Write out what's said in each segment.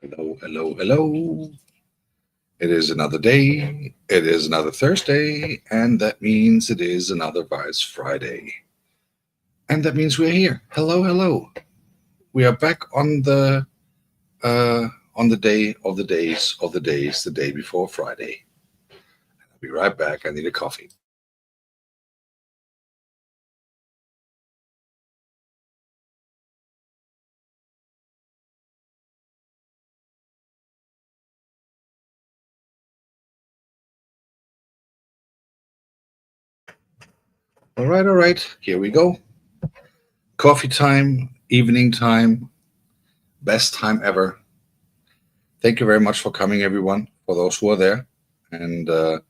Hello, hello, hello. It is another day. It is another Thursday, and that means it is another Vice Friday. And that means we're here. Hello, hello. We are back uh on the day of the days of the days, the day before Friday. I'll be right back. I need a coffee. All right. Here we go. Coffee time, evening time, best time ever. Thank you very much for coming, everyone. For those who are there, and it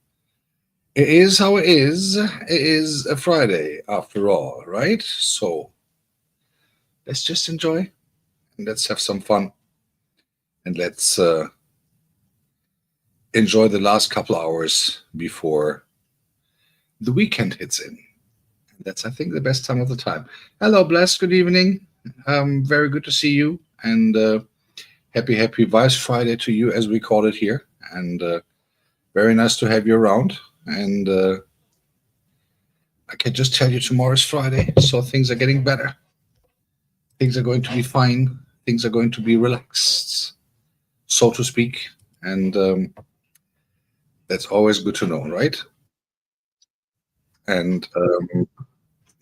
is how it is. It is a Friday after all, right? So let's just enjoy and let's have some fun and let's enjoy the last couple hours before the weekend hits in. That's, I think, the best time of the time. Hello, Bless. Good evening. Very good to see you, and happy Vice Friday to you, as we call it here. And very nice to have you around. And I can just tell you tomorrow's Friday, so things are getting better. Things are going to be fine. Things are going to be relaxed, so to speak. And that's always good to know, right? And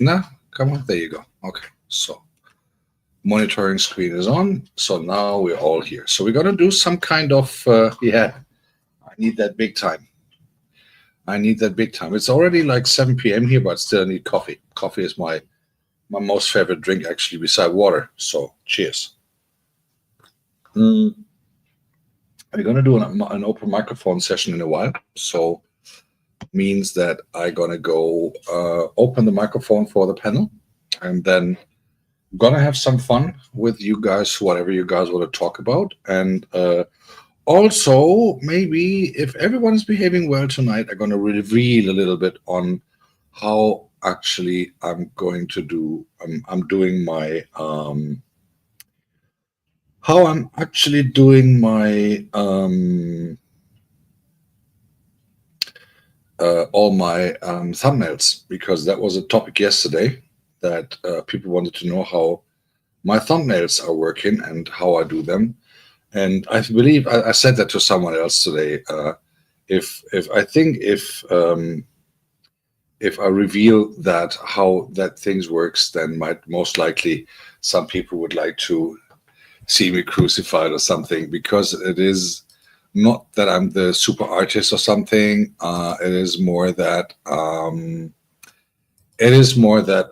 nah, come on, there you go. Okay, so monitoring screen is on. So now we're all here. So we're gonna do some kind of yeah. I need that big time. I need that big time. It's already like 7 p.m. here, but still I need coffee. Coffee is my most favorite drink, actually, beside water. So cheers. Mm. We're gonna do an open microphone session in a while. So means that I'm gonna go open the microphone for the panel, and then gonna have some fun with you guys, whatever you guys want to talk about, and also maybe if everyone is behaving well tonight, I'm gonna reveal a little bit on how actually I'm going to do. I'm doing my how I'm actually doing my all my thumbnails, because that was a topic yesterday that people wanted to know how my thumbnails are working and how I do them. And I believe I said that to someone else today. If I think if I reveal that how that things works, then might most likely some people would like to see me crucified or something, because it is not that I'm the super artist or something. It is more that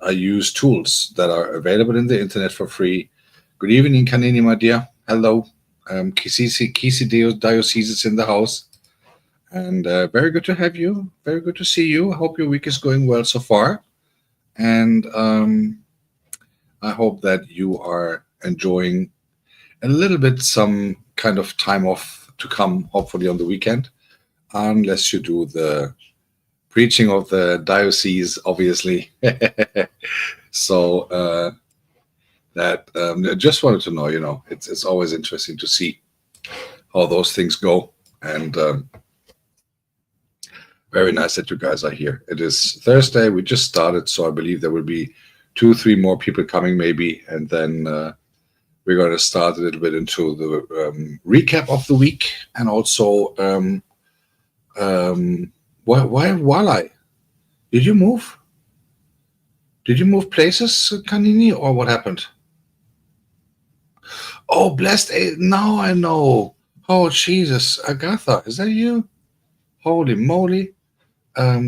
I use tools that are available in the internet for free. Good evening, Kanini, my dear. Hello. Kisi Diocese is in the house. And very good to have you. Very good to see you. I hope your week is going well so far. And I hope that you are enjoying a little bit some kind of time off to come, hopefully on the weekend, unless you do the preaching of the diocese, obviously. So that I just wanted to know, it's always interesting to see how those things go, and very nice that you guys are here. It is Thursday. We just started, so I believe there will be 2, 3 more people coming, maybe, and then we're going to start a little bit into the recap of the week, and also why Walleye? Did you move? Did you move places, Kanini, or what happened? Oh, blessed! Now I know. Oh, Jesus, Agatha, is that you? Holy moly!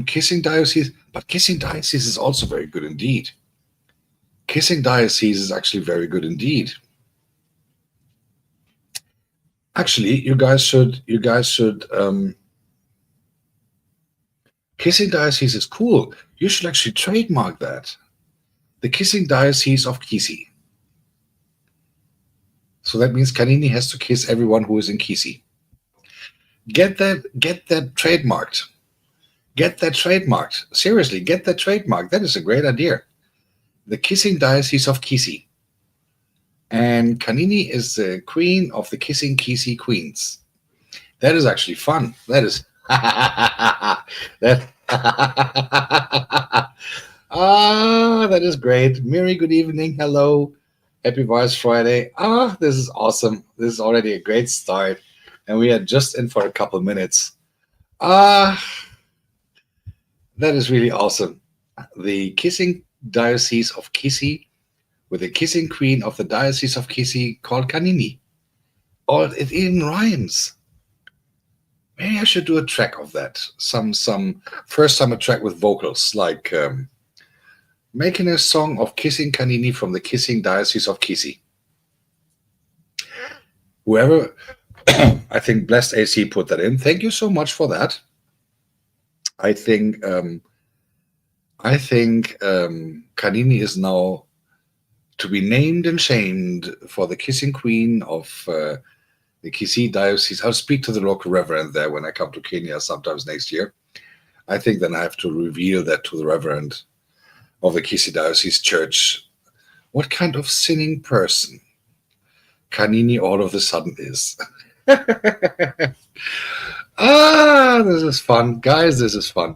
Kissing Diocese, but Kissing Diocese is also very good indeed. Kissing Diocese is actually very good indeed. Actually, you guys should. Kissing Diocese is cool. You should actually trademark that. The Kissing Diocese of Kisi. So that means Kanini has to kiss everyone who is in Kisi. Get that trademarked. Get that trademarked. Seriously, get that trademarked. That is a great idea. The Kissing Diocese of Kisi. And Kanini is the queen of the kissing kissy queens. That is actually fun. That is that that is great. Miri, good evening. Hello. Happy Vibes Friday. This is awesome. This is already a great start. And we are just in for a couple minutes. Ah, that is really awesome. The kissing diocese of Kisi with the kissing queen of the diocese of Kisi called Kanini. Oh, it even rhymes. Maybe I should do a track of that. Some first time a track with vocals, like making a song of kissing Kanini from the kissing diocese of Kisi. Whoever, I think Blessed AC put that in. Thank you so much for that. I think Kanini is now to be named and shamed for the kissing queen of the Kisii diocese. I'll speak to the local reverend there when I come to Kenya sometimes next year. I think then I have to reveal that to the reverend of the Kisii diocese church. What kind of sinning person Kanini all of a sudden is. This is fun. Guys, this is fun.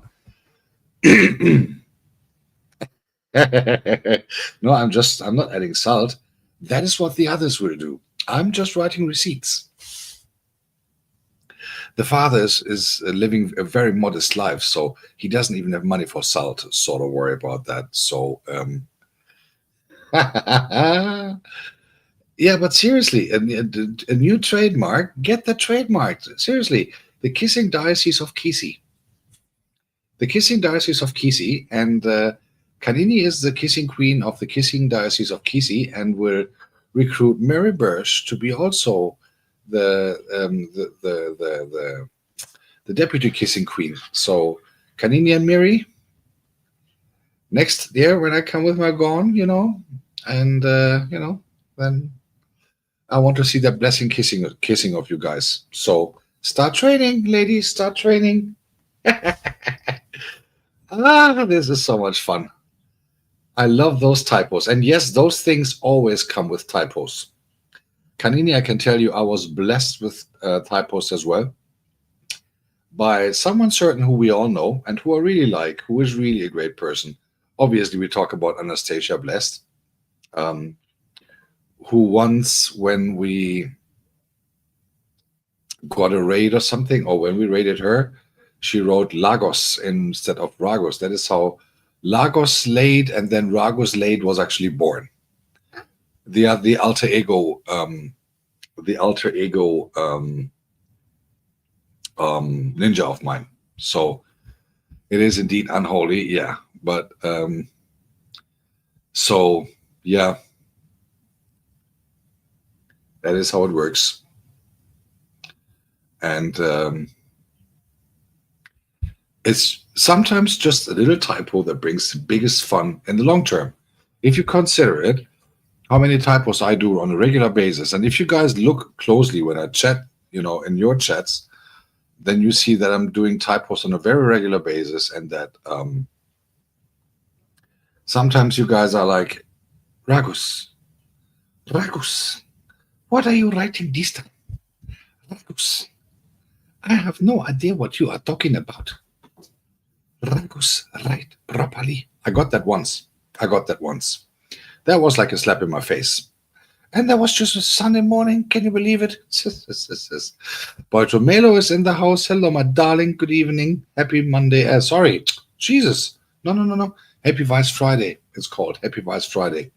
No, I'm not adding salt. That is what the others will do. I'm just writing receipts. The father is living a very modest life, so he doesn't even have money for salt. Sort of worry about that. So, yeah, but seriously, a new trademark. Get the trademark. Seriously, the kissing diocese of Kisi. The kissing diocese of Kisi, and Kanini is the kissing queen of the kissing diocese of Kisi, and will recruit Mary Birch to be also the deputy kissing queen. So Kanini and Mary, next year when I come with my gone, and then I want to see that blessing kissing of you guys. So start training, ladies, start training. This is so much fun. I love those typos. And yes, those things always come with typos. Kanini, I can tell you, I was blessed with typos as well by someone certain who we all know and who I really like, who is really a great person. Obviously, we talk about Anastasia Blessed, who once, when we got a raid or something, or when we raided her, she wrote Lagos instead of Ragos. That is how Lagos laid, and then Ragos laid was actually born. The alter ego, ninja of mine. So it is indeed unholy, yeah. But so yeah, that is how it works. And it's sometimes just a little typo that brings the biggest fun in the long term. If you consider it, how many typos I do on a regular basis. And if you guys look closely when I chat, in your chats, then you see that I'm doing typos on a very regular basis, and that sometimes you guys are like, Ragus, what are you writing this time? Ragus, I have no idea what you are talking about. Ragus, write properly. I got that once. That was like a slap in my face. And that was just a Sunday morning. Can you believe it? Bartomelo is in the house. Hello, my darling. Good evening. Happy Monday. Sorry. Jesus. No. Happy Vice Friday. It's called Happy Vice Friday.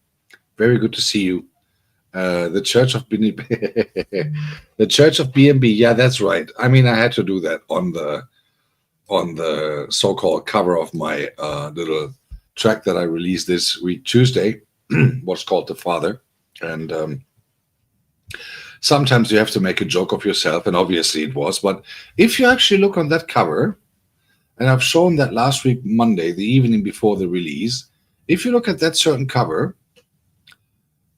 Very good to see you. The Church of the Church of BNB. Yeah, that's right. I mean, I had to do that on the so-called cover of my little track that I released this week, Tuesday. What's called The Father. And sometimes you have to make a joke of yourself, and obviously it was. But if you actually look on that cover, and I've shown that last week, Monday, the evening before the release, if you look at that certain cover,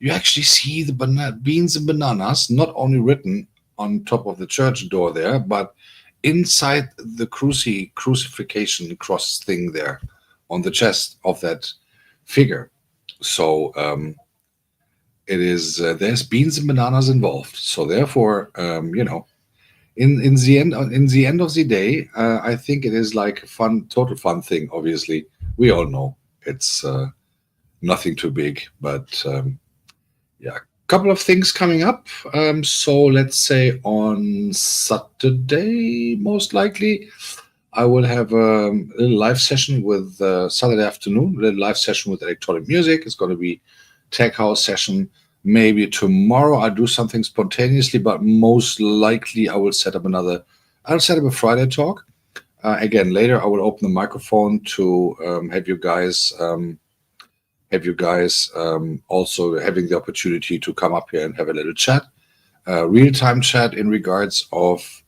you actually see the beans and bananas not only written on top of the church door there, but inside the crucifixion cross thing there on the chest of that figure. So it is there's beans and bananas involved. So therefore, in the end of the day, I think it is like a fun, total fun thing. Obviously, we all know it's nothing too big, but yeah, couple of things coming up. So let's say on Saturday, most likely, I will have a little live session with Saturday afternoon, a little live session with electronic music. It's going to be tech house session. Maybe tomorrow I'll do something spontaneously, but most likely I'll set up a Friday talk. Again, later I will open the microphone to have you guys also having the opportunity to come up here and have a little chat, real time chat in regards of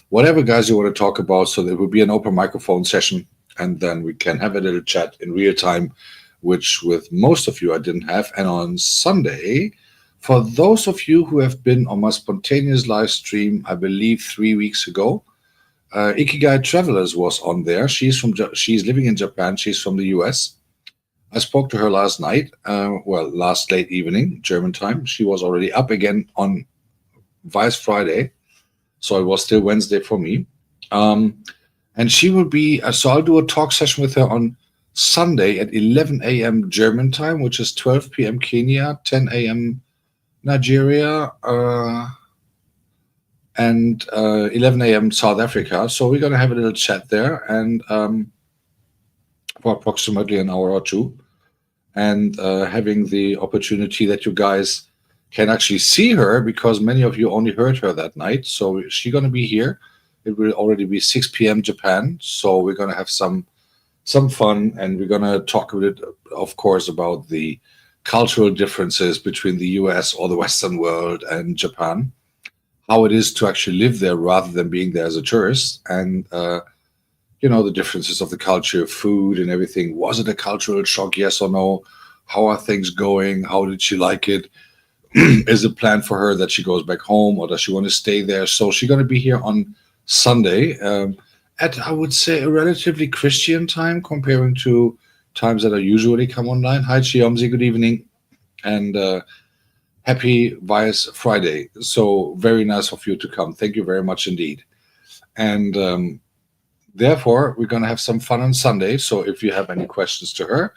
whatever guys you want to talk about. So there will be an open microphone session, and then we can have a little chat in real time, which with most of you I didn't have. And on Sunday, for those of you who have been on my spontaneous live stream, I believe 3 weeks ago, Ikigai Travelers was on there. She's living in Japan. She's from the US. I spoke to her last night, last late evening, German time. She was already up again on Vice Friday, so it was still Wednesday for me. And she will be, so I'll do a talk session with her on Sunday at 11 a.m. German time, which is 12 p.m. Kenya, 10 a.m. Nigeria, and 11 a.m. South Africa. So we're going to have a little chat there, and for approximately an hour or two, and having the opportunity that you guys can actually see her, because many of you only heard her that night. So she's going to be here. It will already be 6 p.m. Japan. So we're going to have some fun, and we're going to talk a bit, of course, about the cultural differences between the US or the Western world and Japan, how it is to actually live there rather than being there as a tourist, and the differences of the culture, food, and everything. Was it a cultural shock? Yes or no? How are things going? How did she like it? Is it planned for her that she goes back home, or does she want to stay there? So she's going to be here on Sunday at, I would say, a relatively Christian time comparing to times that I usually come online. Hi, Chiomzi, good evening, and happy Vice Friday. So very nice of you to come. Thank you very much indeed. And therefore, we're going to have some fun on Sunday. So if you have any questions to her,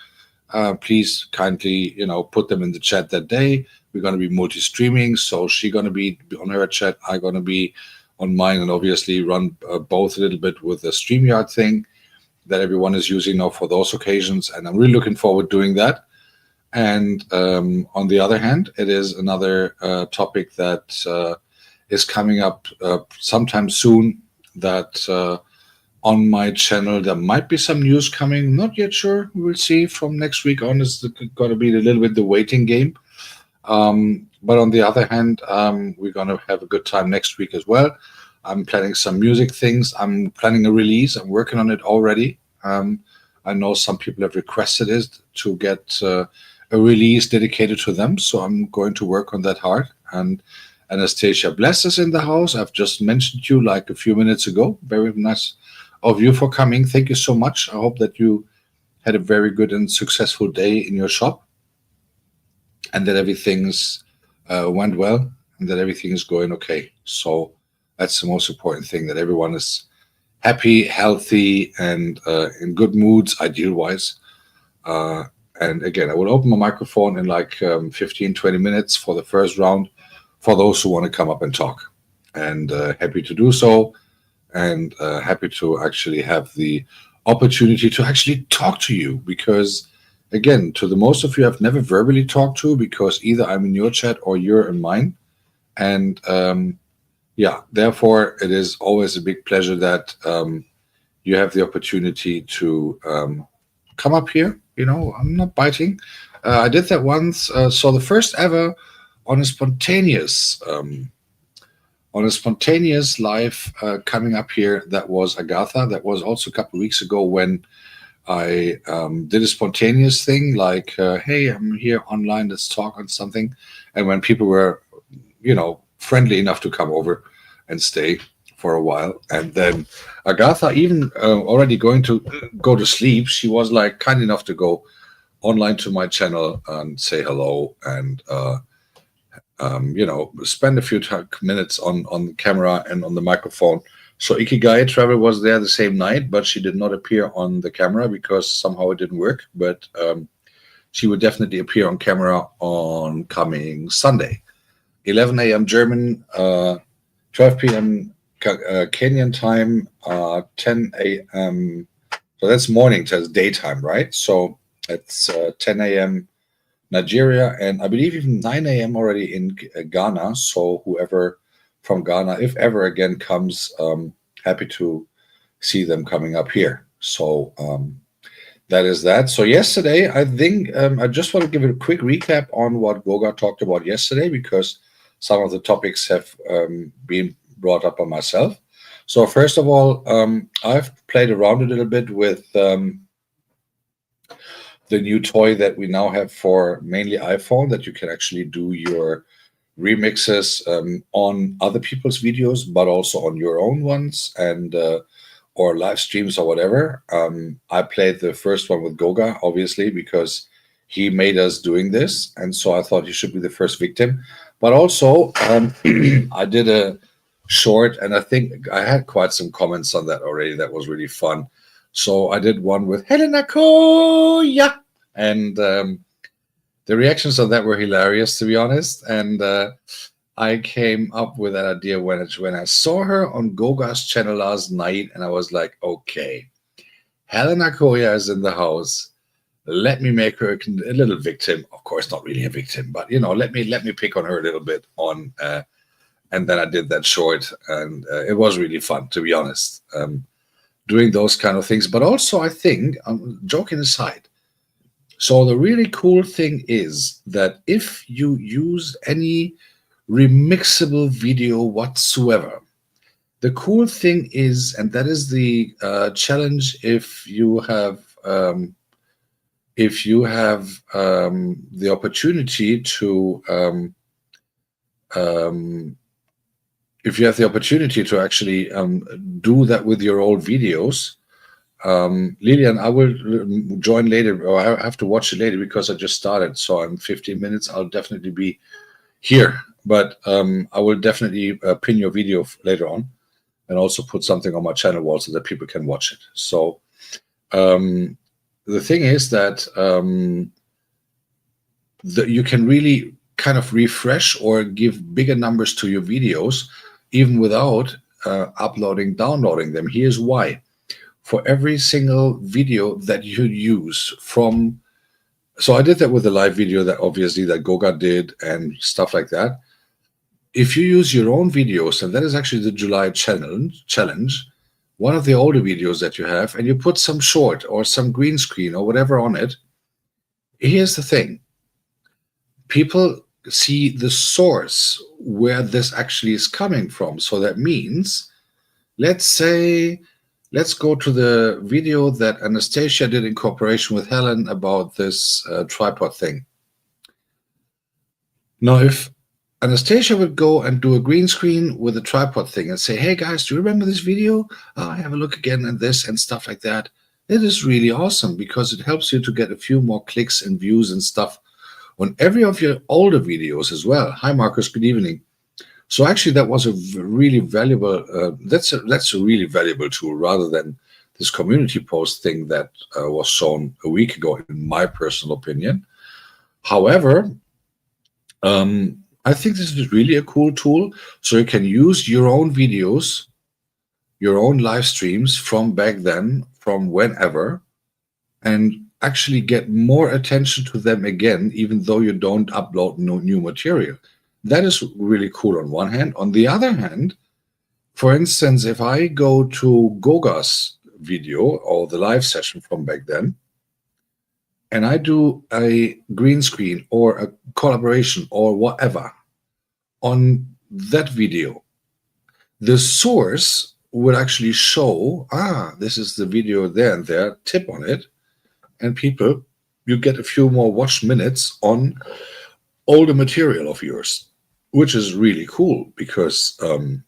please kindly, put them in the chat that day. We're going to be multi-streaming. So she's going to be on her chat. I'm going to be on mine, and obviously run both a little bit with the StreamYard thing that everyone is using now for those occasions. And I'm really looking forward to doing that. And on the other hand, it is another topic that is coming up sometime soon, that on my channel there might be some news coming. Not yet sure. We'll see. From next week on, it's going to be a little bit the waiting game. But on the other hand, we're going to have a good time next week as well. I'm planning some music things. I'm planning a release. I'm working on it already. I know some people have requested it to get a release dedicated to them. So I'm going to work on that hard. And Anastasia Bless is in the house. I've just mentioned you like a few minutes ago. Very nice of you for coming. Thank you so much. I hope that you had a very good and successful day in your shop, and that everything's went well, and that everything is going okay. So that's the most important thing, that everyone is happy, healthy, and in good moods, ideal-wise. And again, I will open my microphone in like 15, 20 minutes for the first round for those who want to come up and talk. And happy to do so, and happy to actually have the opportunity to actually talk to you, because again, to the most of you I've never verbally talked to, because either I'm in your chat or you're in mine. And therefore it is always a big pleasure that you have the opportunity to come up here. I'm not biting. I did that once. So the first ever on a spontaneous live coming up here, that was Agatha. That was also a couple of weeks ago when I did a spontaneous thing, like, hey, I'm here online, let's talk on something. And when people were, friendly enough to come over and stay for a while. And then Agatha, even already going to go to sleep, she was like kind enough to go online to my channel and say hello. And spend a few minutes on the camera and on the microphone. So Ikigai Travel was there the same night, but she did not appear on the camera because somehow it didn't work. But she would definitely appear on camera on coming Sunday, 11 a.m. German, 12 p.m. Kenyan time, 10 a.m. So that's morning, that's daytime, right? So it's 10 a.m. Nigeria, and I believe even 9 a.m. already in Ghana. So whoever from Ghana, if ever again comes, happy to see them coming up here. So that is that. So yesterday, I think I just want to give a quick recap on what Goga talked about yesterday, because some of the topics have been brought up by myself. So first of all, I've played around a little bit with the new toy that we now have for mainly iPhone, that you can actually do your remixes on other people's videos, but also on your own ones, and or live streams or whatever. I played the first one with Goga, obviously, because he made us doing this, and so I thought he should be the first victim. But also, I did a short, and I think I had quite some comments on that already. That was really fun. So I did one with Helena Koya, and the reactions on that were hilarious, to be honest. And I came up with that idea when I saw her on Goga's channel last night, and I was like, okay, Helena Koya is in the house. Let me make her a little victim. Of course, not really a victim, but let me pick on her a little bit on. And then I did that short, and it was really fun, to be honest, doing those kind of things. But also, I think, joking aside, so the really cool thing is that if you use any remixable video whatsoever, the cool thing is, and that is the challenge, if you have the opportunity to actually do that with your old videos. Lilian, I will join later, or I have to watch it later because I just started. So in 15 minutes, I'll definitely be here. But I will definitely pin your video later on, and also put something on my channel wall so that people can watch it. So the thing is that you can really kind of refresh or give bigger numbers to your videos, even without downloading them. Here's why. For every single video that you use so I did that with the live video that obviously that Goga did and stuff like that. If you use your own videos, and that is actually the July challenge, one of the older videos that you have, and you put some short or some green screen or whatever on it, here's the thing. People see the source where this actually is coming from. So that means, let's go to the video that Anastasia did in cooperation with Helen about this tripod thing. Now, if Anastasia would go and do a green screen with a tripod thing and say, hey guys, do you remember this video? Have a look again at this and stuff like that. It is really awesome because it helps you to get a few more clicks and views and stuff on every of your older videos as well. Hi, Marcus. Good evening. So actually, that was a really valuable. That's a really valuable tool, rather than this community post thing that was shown a week ago, in my personal opinion. However, I think this is really a cool tool. So you can use your own videos, your own live streams from back then, from whenever, and actually get more attention to them again, even though you don't upload no new material. That is really cool on one hand. On the other hand, for instance, if I go to Goga's video or the live session from back then, and I do a green screen or a collaboration or whatever on that video, the source will actually show, this is the video there and there, tip on it, and people, you get a few more watch minutes on older material of yours, which is really cool because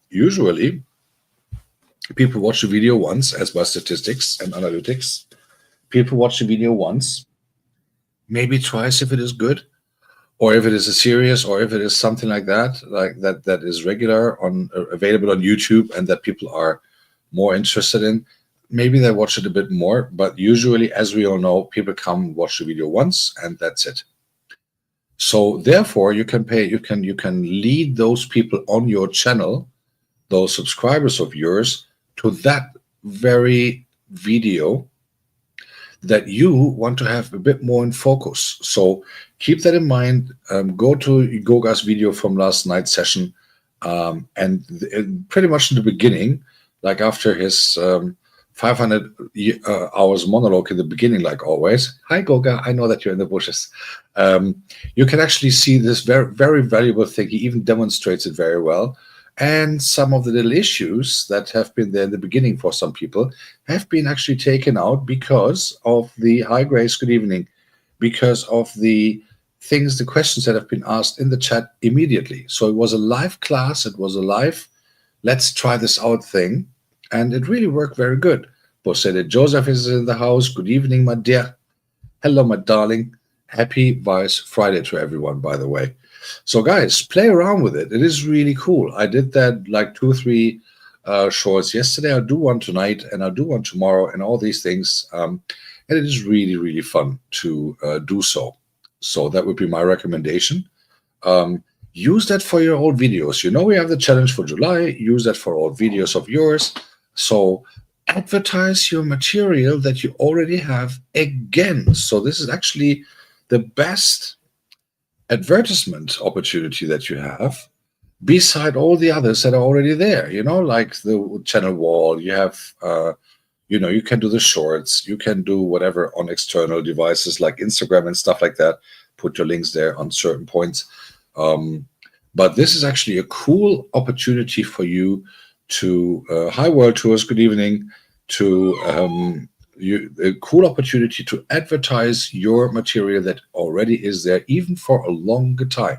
usually people watch the video once, as by statistics and analytics. People watch the video once, maybe twice if it is good, or if it is a series, or if it is something like that that is regular on available on YouTube and that people are more interested in, maybe they watch it a bit more. But usually, as we all know, people come watch the video once and that's it. So therefore, you can lead those people on your channel, those subscribers of yours, to that very video that you want to have a bit more in focus. So keep that in mind. Go to Goga's video from last night's session, and pretty much in the beginning, like after his 500 hours monologue in the beginning, like always. Hi, Goga. I know that you're in the bushes. You can actually see this very, very valuable thing. He even demonstrates it very well. And some of the little issues that have been there in the beginning for some people have been actually taken out because of the hi Grace, good evening, because of the things, the questions that have been asked in the chat immediately. So it was a live class, it was a live, let's try this out thing, and it really worked very good. Bosede Joseph is in the house. Good evening, my dear. Hello, my darling. Happy Vice Friday to everyone, by the way. So guys, play around with it. It is really cool. I did that like 2 or 3 shorts yesterday. I'll do one tonight and I'll do one tomorrow and all these things. And it is really, really fun to do so. So that would be my recommendation. Use that for your old videos. You know, we have the challenge for July. Use that for old videos of yours. So advertise your material that you already have again. So this is actually the best advertisement opportunity that you have beside all the others that are already there, you know, like the channel wall. You have you can do the shorts, you can do whatever on external devices like Instagram and stuff like that, put your links there on certain points. But this is actually a cool opportunity for you to hi world tours, good evening, to a cool opportunity to advertise your material that already is there, even for a longer time.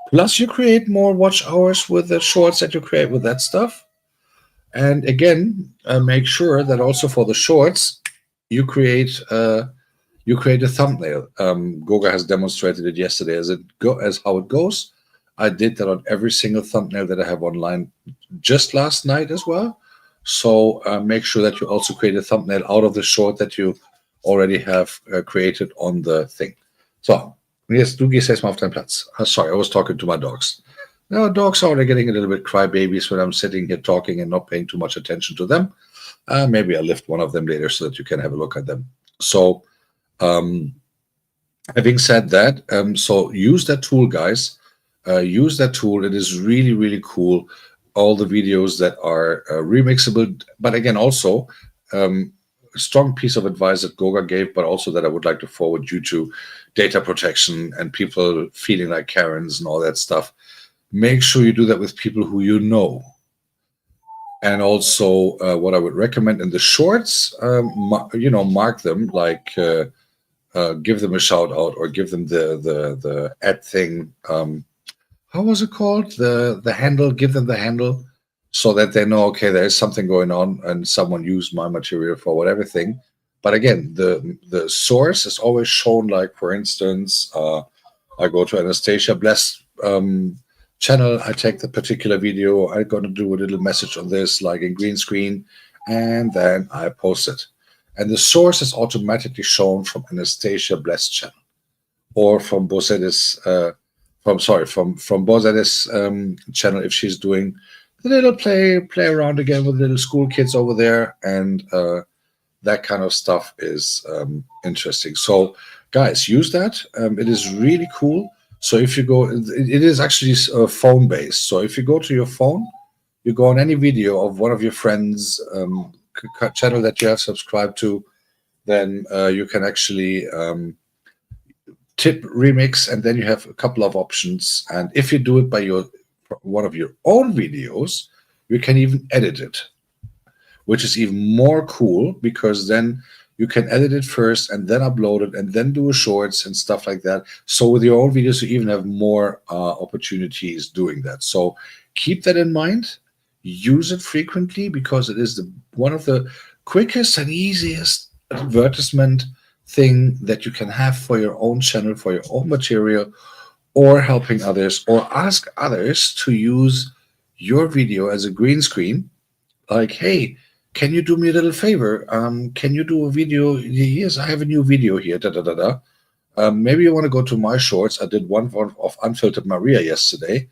Plus, you create more watch hours with the shorts that you create with that stuff. And again, make sure that also for the shorts, you create a thumbnail. Goga has demonstrated it yesterday as how it goes. I did that on every single thumbnail that I have online just last night as well. So make sure that you also create a thumbnail out of the short that you already have created on the thing. So, yes, du gehst jetzt mal auf deinen Platz. Sorry, I was talking to my dogs. Now, dogs are already getting a little bit crybabies when I'm sitting here talking and not paying too much attention to them. Maybe I'll lift one of them later so that you can have a look at them. So, having said that, so use that tool, guys. Use that tool. It is really, really cool. All the videos that are remixable, but again, also a strong piece of advice that Goga gave, but also that I would like to forward due to data protection and people feeling like Karens and all that stuff. Make sure you do that with people who you know. And also what I would recommend in the shorts, mark them, like give them a shout out or give them the ad thing. How was it called? The handle, give them the handle so that they know, okay, there is something going on and someone used my material for whatever thing. But again, the source is always shown, like, for instance, I go to Anastasia Bless channel, I take the particular video, I'm going to do a little message on this, like in green screen, and then I post it. And the source is automatically shown from Anastasia Bless channel or from Bosetti's from Bozetti's channel if she's doing the little play around again with little school kids over there, and that kind of stuff is interesting. So guys, use that. It is really cool. So if you go, it is actually phone based. So if you go to your phone, you go on any video of one of your friends' channel that you have subscribed to, then you can actually tip remix, and then you have a couple of options. And if you do it by one of your own videos, you can even edit it, which is even more cool, because then you can edit it first and then upload it and then do a shorts and stuff like that. So with your own videos, you even have more opportunities doing that. So keep that in mind. Use it frequently, because it is one of the quickest and easiest advertisement thing that you can have for your own channel, for your own material, or helping others, or ask others to use your video as a green screen. Like, hey, can you do me a little favor? Can you do a video? Yes, I have a new video here. Da da da da. Maybe you want to go to my shorts. I did one of Unfiltered Maria yesterday,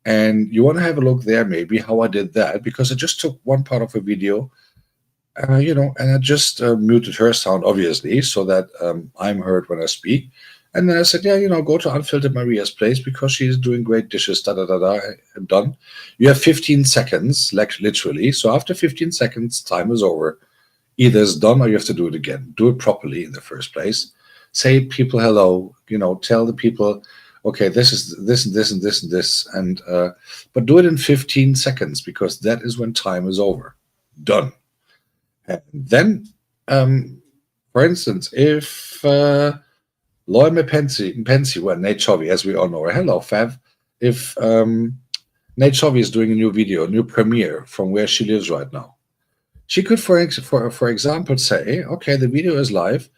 and you want to have a look there, maybe how I did that, because I just took one part of a video, and I just muted her sound, obviously, so that I'm heard when I speak. And then I said, yeah, go to Unfiltered Maria's place because she's doing great dishes, da da da da. I'm done. You have 15 seconds, like literally. So after 15 seconds, time is over. Either it's done or you have to do it again. Do it properly in the first place. Say people hello, tell the people, okay, this is this and this and this and this, and but do it in 15 seconds because that is when time is over. Done. And then, for instance, if Loy Pensi, well, Nate Chovy, as we all know, or hello, Fav, if Nate Chovy is doing a new video, a new premiere from where she lives right now, she could, for example, say, okay, the video is live.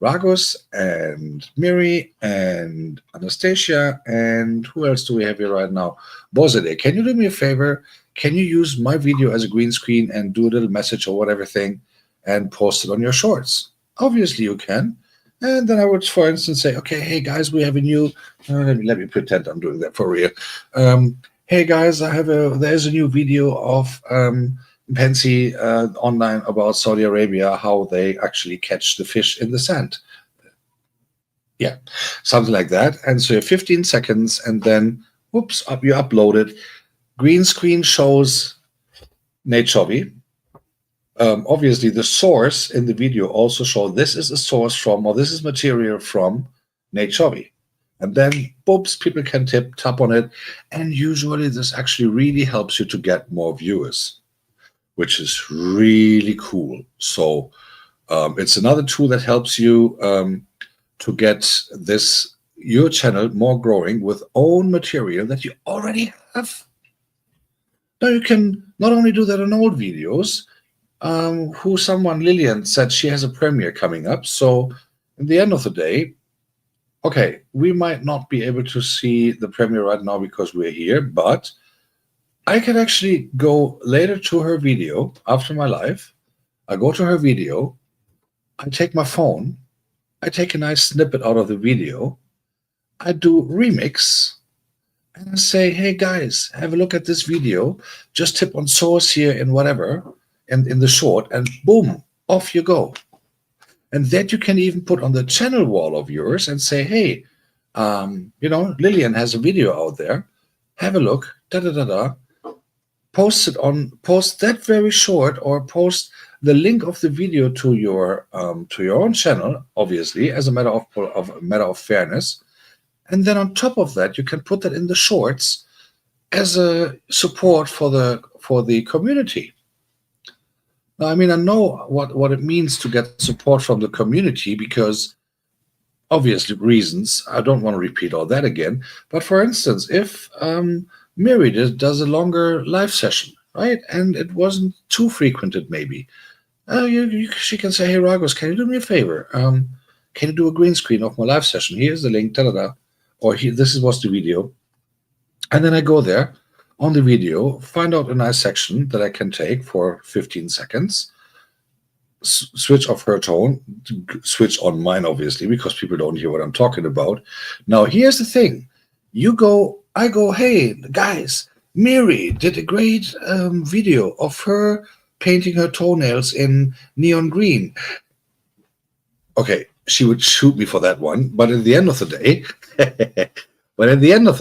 Ragos and Miri and Anastasia and who else do we have here right now? Bozade, can you do me a favor? Can you use my video as a green screen and do a little message or whatever thing and post it on your shorts? Obviously you can. And then I would, for instance, say, okay, hey guys, we have a new. Let me pretend I'm doing that for real. Hey guys, there's a new video of Pensi online about Saudi Arabia, how they actually catch the fish in the sand. Yeah, something like that. And so you have 15 seconds, and then, whoops, you upload it. Green screen shows Nate Chovy. Obviously, the source in the video also shows this is a source from, or this is material from Nate Chovy. And then, boops, people can tap on it. And usually this actually really helps you to get more viewers, which is really cool. So it's another tool that helps you to get your channel more growing with own material that you already have. Now you can not only do that on old videos, Lillian said she has a premiere coming up. So in the end of the day, okay, we might not be able to see the premiere right now because we're here, but I can actually go later to her video after my live. I go to her video, I take my phone, I take a nice snippet out of the video, I do remix, and I say, hey guys, have a look at this video, just tip on source here and whatever, and in the short, and boom, off you go. And that you can even put on the channel wall of yours and say, hey, Lillian has a video out there, have a look, da-da-da-da, post that very short, or post the link of the video to your own channel, obviously, as a matter of fairness. And then on top of that, you can put that in the shorts as a support for the community. Now, I mean, I know what it means to get support from the community because obviously reasons. I don't want to repeat all that again. But for instance, if Miri does a longer live session, right, and it wasn't too frequented, maybe she can say, "Hey, Ragos, can you do me a favor? Can you do a green screen of my live session? Here's the link, da da da, or this was the video." And then I go there on the video, find out a nice section that I can take for 15 seconds, switch off her tone, switch on mine, obviously, because people don't hear what I'm talking about. Now, here's the thing. I go, hey, guys, Miri did a great video of her painting her toenails in neon green. Okay, she would shoot me for that one, but at the end of the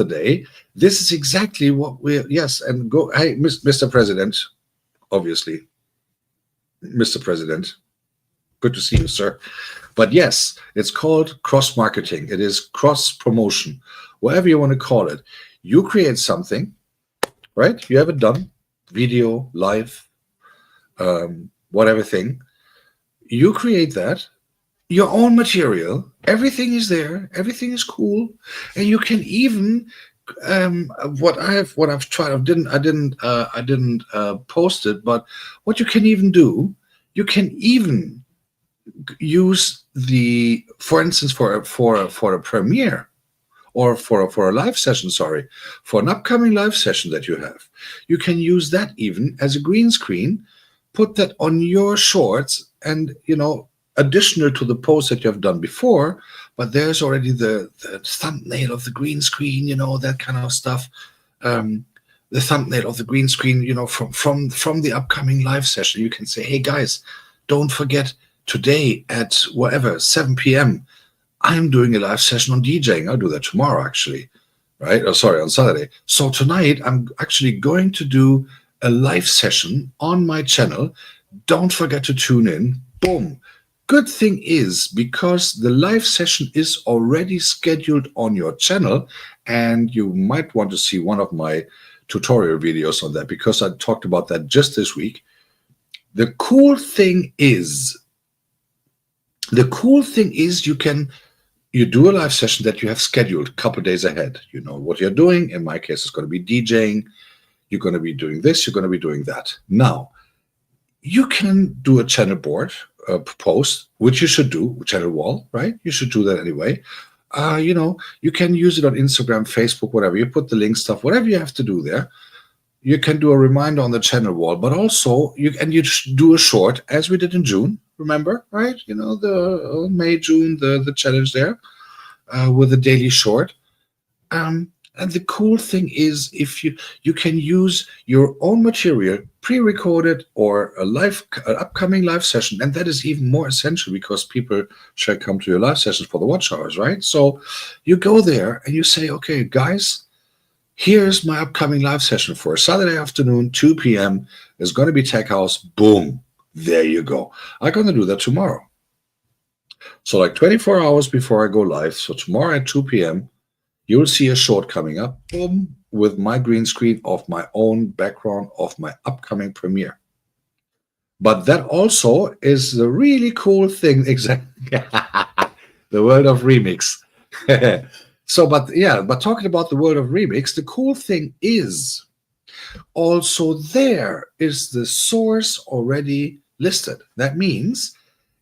day, this is exactly what and go, hey, Mr. President, obviously, Mr. President, good to see you, sir. But yes, it's called cross-marketing. It is cross-promotion, whatever you want to call it. You create something, right? You have it done, video, live, whatever thing. You create that, your own material, everything is there, everything is cool, and you can even what I've tried, I didn't post it, but what you can even do, you can even use the, for instance, for a premiere, or for a live session, sorry, for an upcoming live session that you have, you can use that even as a green screen, put that on your shorts, and additional to the post that you have done before, but there's already the thumbnail of the green screen, that kind of stuff. The thumbnail of the green screen, from the upcoming live session. You can say, hey guys, don't forget, today at whatever 7 p.m. I'm doing a live session on DJing. I'll do that tomorrow, actually, right? Oh, sorry, on Saturday. So tonight I'm actually going to do a live session on my channel. Don't forget to tune in. Boom. Good thing is, because the live session is already scheduled on your channel, and you might want to see one of my tutorial videos on that, because I talked about that just this week. The cool thing is you do a live session that you have scheduled a couple days ahead. You know what you're doing. In my case, it's going to be DJing. You're going to be doing this. You're going to be doing that. Now, you can do a channel board post, which you should do, channel wall, right? You should do that anyway. You can use it on Instagram, Facebook, whatever. You put the link stuff, whatever you have to do there. You can do a reminder on the channel wall, but also you do a short, as we did in June. Remember, right? The May, June, the challenge there with a daily short. And the cool thing is, if you can use your own material, pre-recorded, or an upcoming live session, and that is even more essential because people shall come to your live sessions for the watch hours, right? So you go there and you say, okay, guys, here's my upcoming live session for Saturday afternoon, 2 p.m. It's going to be Tech House. Boom. There you go. I'm going to do that tomorrow. So like 24 hours before I go live, so tomorrow at 2 p.m., you'll see a short coming up, boom, with my green screen of my own background of my upcoming premiere. But that also is the really cool thing, exactly. The world of remix. But talking about the world of remix, the cool thing is also there is the source already listed. That means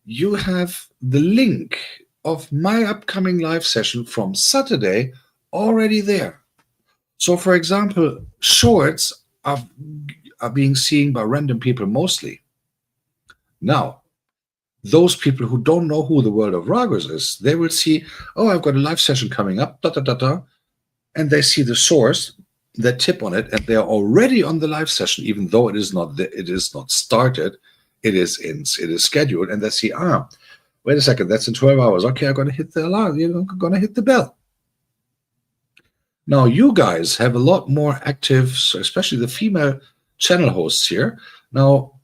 you have the link of my upcoming live session from Saturday already there. So, for example, shorts are being seen by random people mostly. Now, those people who don't know who the world of Ragos is, they will see, oh, I've got a live session coming up, and they see the source, they tip on it, and they are already on the live session, even though it is not started, it is scheduled, and they see, wait a second, that's in 12 hours. Okay, I'm going to hit the alarm. You're going to hit the bell. Now, you guys have a lot more active, especially the female channel hosts here. Now,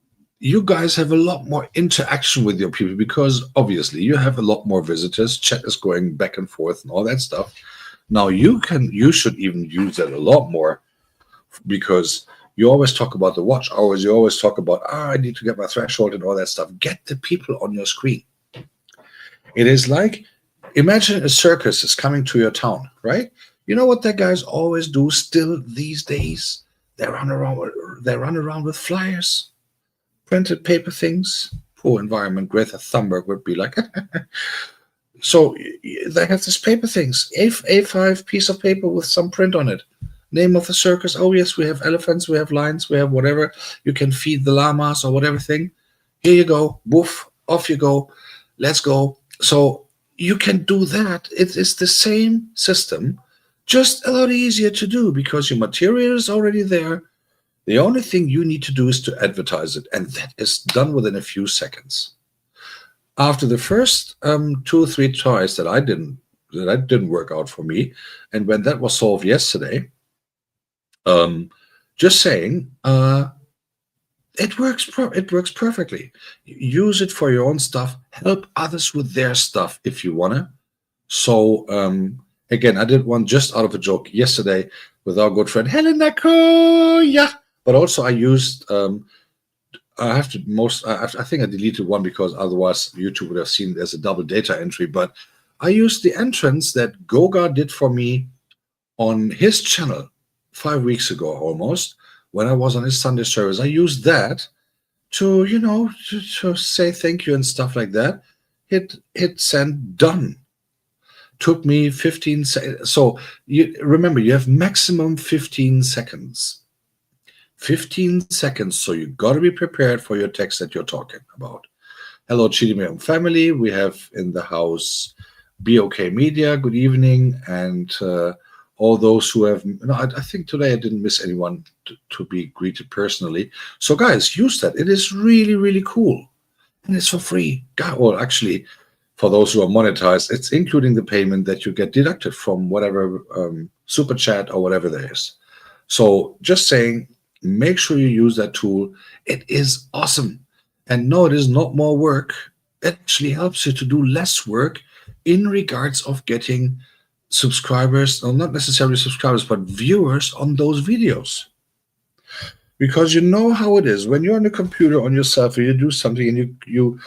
you guys have a lot more interaction with your people because obviously you have a lot more visitors. Chat is going back and forth and all that stuff. Now, you should even use that a lot more because you always talk about the watch hours. You always talk about, I need to get my threshold and all that stuff. Get the people on your screen. It is like, imagine a circus is coming to your town, right? You know what that guys always do still these days? They run around with flyers, printed paper things. Poor environment. Greta Thunberg would be like, so they have these paper things, A5 piece of paper with some print on it. Name of the circus. Oh yes, we have elephants, we have lions, we have whatever. You can feed the llamas or whatever thing. Here you go. Woof, off you go. Let's go. So you can do that. It is the same system, just a lot easier to do because your material is already there. The only thing you need to do is to advertise it, and that is done within a few seconds. After the first 2 or 3 tries that didn't work out for me, and when that was solved yesterday, just saying, it works perfectly. Use it for your own stuff. Help others with their stuff if you wanna. So again, I did one just out of a joke yesterday with our good friend Helena Koya. But also I used I think I deleted one because otherwise YouTube would have seen it as a double data entry. But I used the entrance that Goga did for me on his channel 5 weeks ago almost, when I was on his Sunday service. I used that to, to say thank you and stuff like that. hit send, done. Took me 15 seconds. So you remember, you have maximum 15 seconds. 15 seconds. So you got to be prepared for your text that you're talking about. Hello, Chidimium family. We have in the house BOK Media. Good evening. And all those who have, no, I think today I didn't miss anyone to be greeted personally. So guys, use that. It is really, really cool. And it's for free. God, well, actually, for those who are monetized, it's including the payment that you get deducted from whatever super chat or whatever there is. So just saying, make sure you use that tool. It is awesome. And no, it is not more work. It actually helps you to do less work in regards of getting subscribers, or not necessarily subscribers, but viewers on those videos. Because you know how it is. When you're on the computer on your cell phone, you do something and you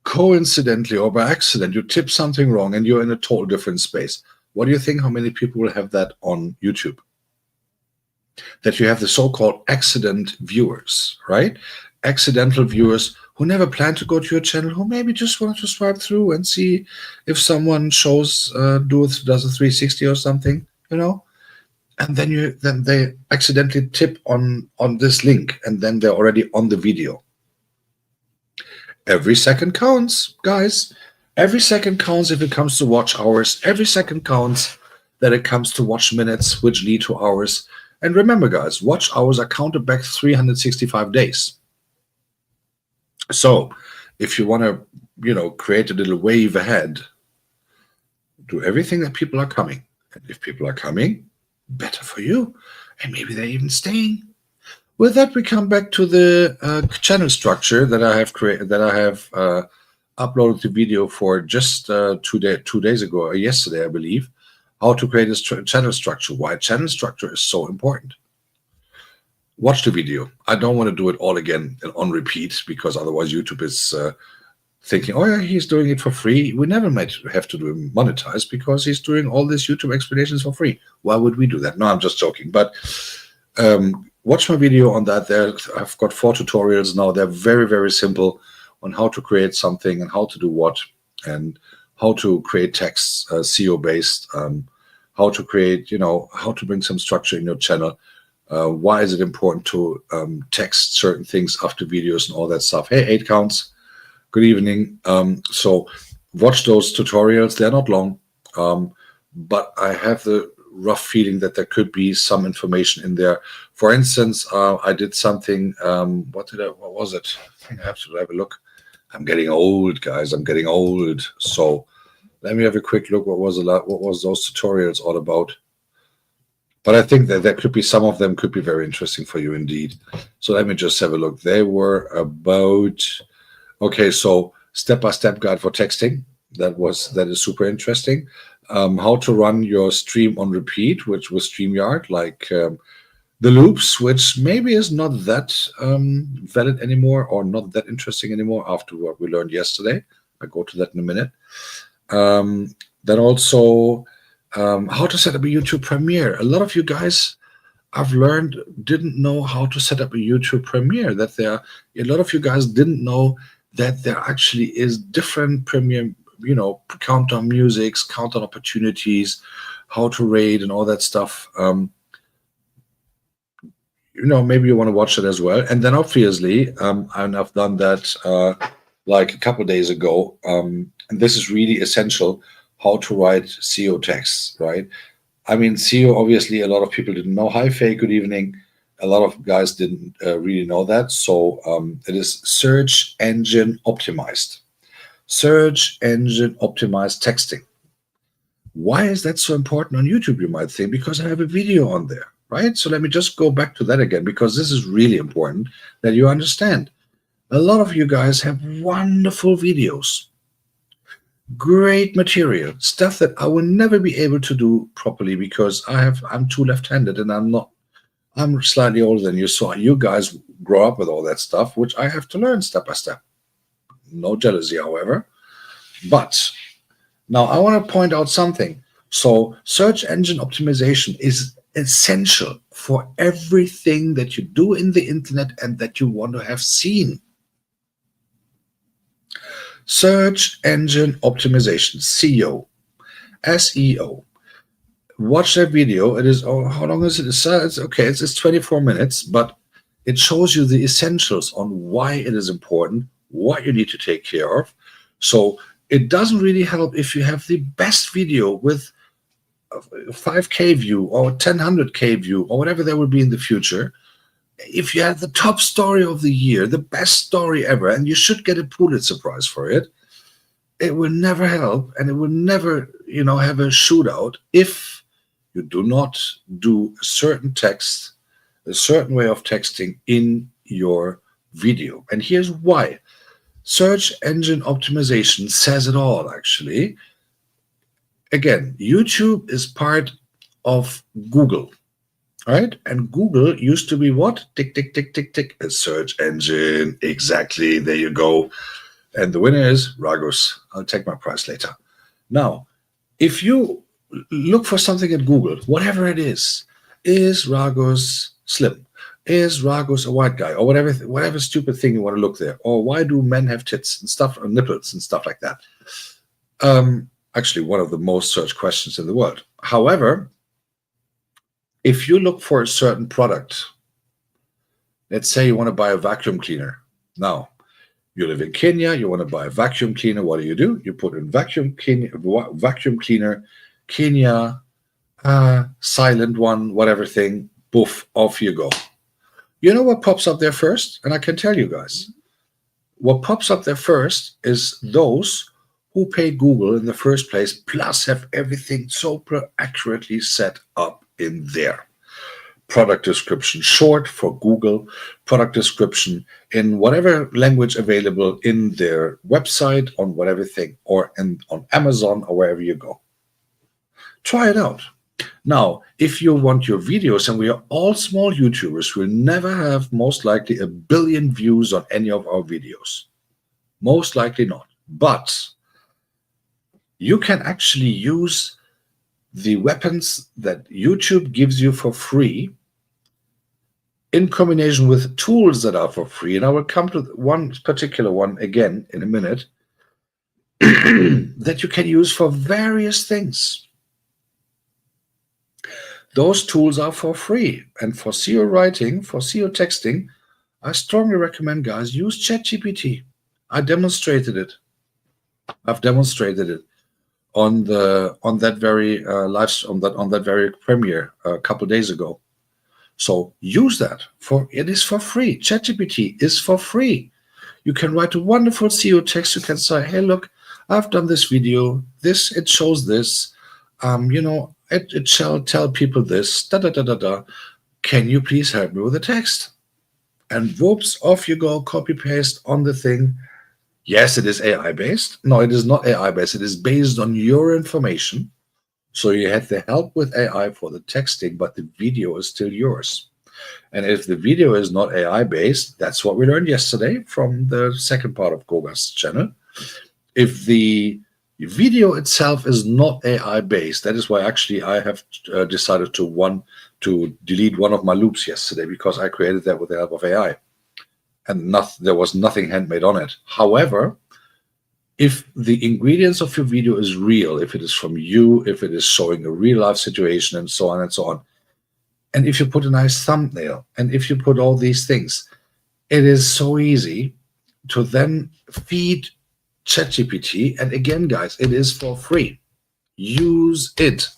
coincidentally or by accident, you tip something wrong and you're in a total different space. What do you think? How many people will have that on YouTube? That you have the so-called accident viewers, right? Accidental viewers who never plan to go to your channel, who maybe just want to swipe through and see if someone does a 360 or something, you know? And then they accidentally tip on this link, and then they're already on the video. Every second counts, guys. Every second counts if it comes to watch hours. Every second counts that it comes to watch minutes, which lead to hours. And remember, guys, watch hours are counted back 365 days. So if you want to, create a little wave ahead, do everything that people are coming. And if people are coming, better for you. And maybe they're even staying. With that, we come back to the channel structure that I have created, that I have uploaded the video for just 2 days ago, or yesterday, I believe, how to create a channel structure. Why channel structure is so important. Watch the video. I don't want to do it all again and on repeat, because otherwise YouTube is thinking, oh yeah, he's doing it for free. We never might have to do him monetize because he's doing all these YouTube explanations for free. Why would we do that? No, I'm just joking. But watch my video on that. There, I've got 4 tutorials now. They're very, very simple on how to create something and how to do what, and how to create texts, SEO based, how to create, how to bring some structure in your channel. Why is it important to text certain things after videos and all that stuff? Hey, 8 counts. Good evening. So watch those tutorials. They're not long, but I have the rough feeling that there could be some information in there. For instance, I did something. What was it? I think I have to have a look. I'm getting old, guys. I'm getting old. So let me have a quick look. What was those tutorials all about? But I think that there could be, some of them could be very interesting for you indeed. So let me just have a look. They were about, okay, so step-by-step guide for texting. That is super interesting. How to run your stream on repeat, which was StreamYard, like the loops, which maybe is not that valid anymore, or not that interesting anymore after what we learned yesterday. I'll go to that in a minute. Then also how to set up a YouTube Premiere. A lot of you guys, I've learned, didn't know how to set up a YouTube Premiere. A lot of you guys didn't know that there actually is different Premiere, countdown musics, countdown opportunities, how to rate and all that stuff. Maybe you want to watch it as well. And then obviously, and I've done that like a couple of days ago. And this is really essential, how to write SEO texts, right? I mean, SEO, obviously, a lot of people didn't know. Hi, Faye, good evening. A lot of guys didn't really know that. So it is search engine optimized. Search engine optimized texting. Why is that so important on YouTube, you might think? Because I have a video on there, right? So let me just go back to that again, because this is really important that you understand. A lot of you guys have wonderful videos, great material, stuff that I will never be able to do properly because I'm too left-handed and I'm slightly older than you. So you guys grow up with all that stuff, which I have to learn step by step. No jealousy, however. But now I want to point out something. So search engine optimization is essential for everything that you do in the internet and that you want to have seen. Search engine optimization, SEO, SEO. Watch that video. It is, oh, how long is it? It's okay. It's 24 minutes, but it shows you the essentials on why it is important, what you need to take care of. So it doesn't really help if you have the best video with 5K view or 1000K view or whatever there will be in the future. If you have the top story of the year, the best story ever, and you should get a Pulitzer Prize for it, it will never help, and it will never, have a shootout if you do not do a certain text, a certain way of texting in your video. And here's why. Search engine optimization says it all, actually. Again, YouTube is part of Google, right? And Google used to be what? Tick, tick, tick, tick, tick. A search engine. Exactly. There you go. And the winner is Ragus. I'll take my prize later. Now, if you look for something at Google, whatever it is Ragus slim? Is Ragus a white guy? Or whatever stupid thing you want to look there. Or why do men have tits and stuff, or nipples and stuff like that? Actually, one of the most searched questions in the world. However, if you look for a certain product, let's say you want to buy a vacuum cleaner. Now, you live in Kenya, you want to buy a vacuum cleaner. What do? You put in vacuum cleaner, Kenya, silent one, whatever thing, boof, off you go. You know what pops up there first? And I can tell you guys, what pops up there first is those who pay Google in the first place, plus have everything super accurately set up in there. Product description short for Google, product description in whatever language available in their website, on whatever thing, or on Amazon or wherever you go. Try it out. Now, if you want your videos, and we are all small YouTubers, we'll never have most likely 1 billion views on any of our videos. Most likely not. But you can actually use the weapons that YouTube gives you for free in combination with tools that are for free. And I will come to one particular one again in a minute that you can use for various things. Those tools are for free. And for SEO writing, for SEO texting, I strongly recommend, guys, use ChatGPT. I demonstrated it. I've demonstrated it on that very on that very premiere a couple of days ago. So use that. It is for free. ChatGPT is for free. You can write a wonderful SEO text. You can say, hey, look, I've done this video. It shows this. It shall tell people this. Can you please help me with the text? And whoops, off you go. Copy paste on the thing. Yes, it is AI based. No, it is not AI based. It is based on your information. So you have the help with AI for the texting, but the video is still yours. And if the video is not AI based, that's what we learned yesterday from the second part of Goga's channel. If the video itself is not AI based, that is why actually I have decided to delete one of my loops yesterday, because I created that with the help of AI. And there was nothing handmade on it. However, if the ingredients of your video is real, if it is from you, if it is showing a real life situation and so on, and if you put a nice thumbnail, and if you put all these things, it is so easy to then feed ChatGPT. And again, guys, it is for free. Use it.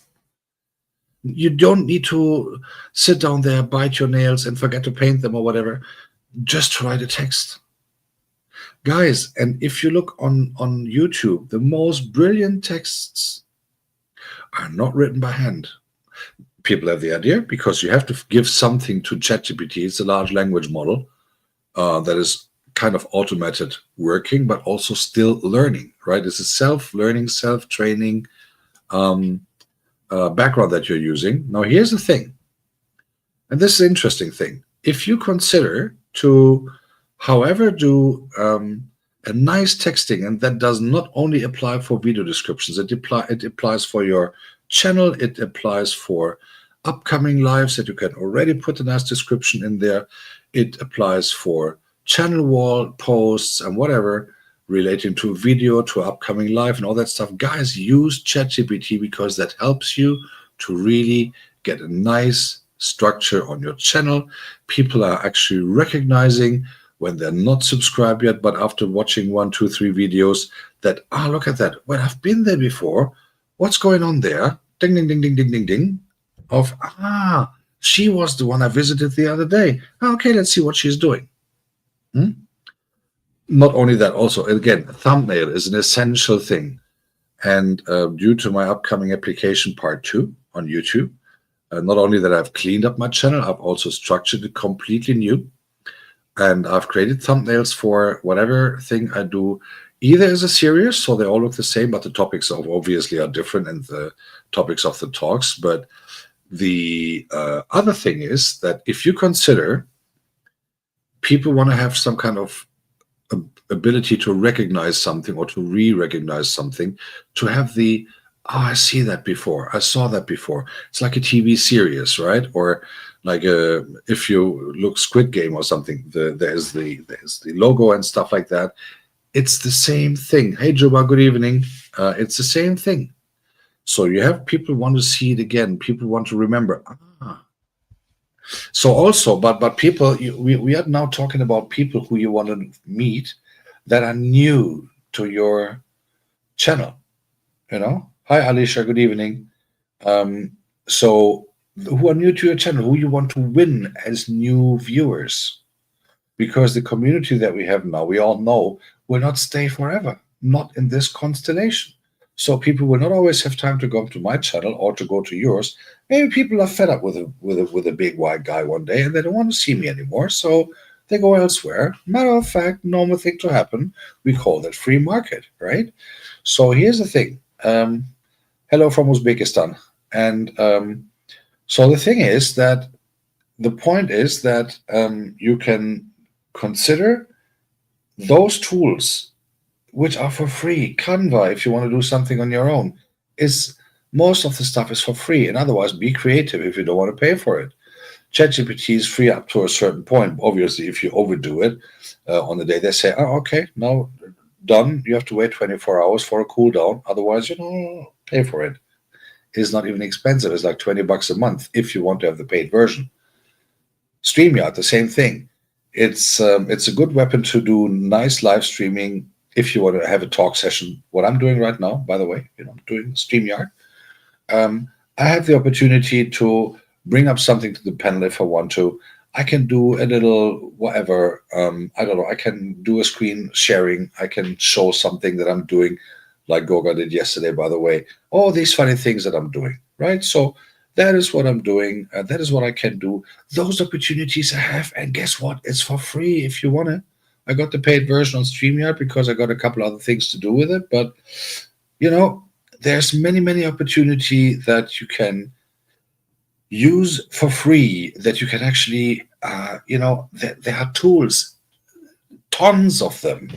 You don't need to sit down there, bite your nails, and forget to paint them or whatever. Just write a text. Guys, and if you look on YouTube, the most brilliant texts are not written by hand. People have the idea because you have to give something to ChatGPT. It's a large language model that is kind of automated working, but also still learning, right? It's a self-learning, self-training background that you're using. Now, here's the thing, and this is an interesting thing. If you consider to, however, do a nice texting, and that does not only apply for video descriptions, it applies for your channel, it applies for upcoming lives that you can already put a nice description in there, it applies for channel wall posts and whatever, relating to video, to upcoming live and all that stuff. Guys, use ChatGPT because that helps you to really get a nice structure on your channel. People are actually recognizing when they're not subscribed yet, but after watching 1, 2, 3 videos that, look at that. Well, I've been there before. What's going on there? Ding, ding, ding, ding, ding, ding, ding. Of, she was the one I visited the other day. Okay, let's see what she's doing. Not only that, also, again, thumbnail is an essential thing. And due to my upcoming application part 2 on YouTube, not only that I've cleaned up my channel, I've also structured it completely new. And I've created thumbnails for whatever thing I do, either as a series, so they all look the same, but the topics obviously are different and the topics of the talks. But the other thing is that if you consider people want to have some kind of ability to recognize something or to re-recognize something, to have the, I see that before, I saw that before. It's like a TV series, right? Or like if you look Squid Game or something, there's the logo and stuff like that. It's the same thing. Hey, Juba, good evening. It's the same thing. So you have people want to see it again. People want to remember. So also, but people, we are now talking about people who you want to meet that are new to your channel. Hi, Alicia, good evening. So who are new to your channel, who you want to win as new viewers. Because the community that we have now, we all know, will not stay forever, not in this constellation. So people will not always have time to go to my channel or to go to yours. Maybe people are fed up with a big white guy one day and they don't want to see me anymore, so they go elsewhere. Matter of fact, normal thing to happen. We call that free market, right? So here's the thing. Hello from Uzbekistan. And so the thing is that the point is that you can consider those tools which are for free. Canva, if you want to do something on your own, is most of the stuff is for free. And otherwise, be creative if you don't want to pay for it. ChatGPT is free up to a certain point. Obviously, if you overdo it on the day, they say, okay, now done. You have to wait 24 hours for a cooldown. Otherwise, pay for it. It's not even expensive. It's like $20 a month if you want to have the paid version. StreamYard, the same thing. It's a good weapon to do nice live streaming if you want to have a talk session. What I'm doing right now, by the way, I'm doing StreamYard. I have the opportunity to bring up something to the panel if I want to. I can do a little whatever. I don't know. I can do a screen sharing. I can show something that I'm doing, like Goga did yesterday, by the way. All these funny things that I'm doing, right? So that is what I'm doing. That is what I can do. Those opportunities I have. And guess what? It's for free if you want it. I got the paid version on StreamYard because I got a couple other things to do with it. But, there's many opportunity that you can use for free, that you can actually, there are tools, tons of them.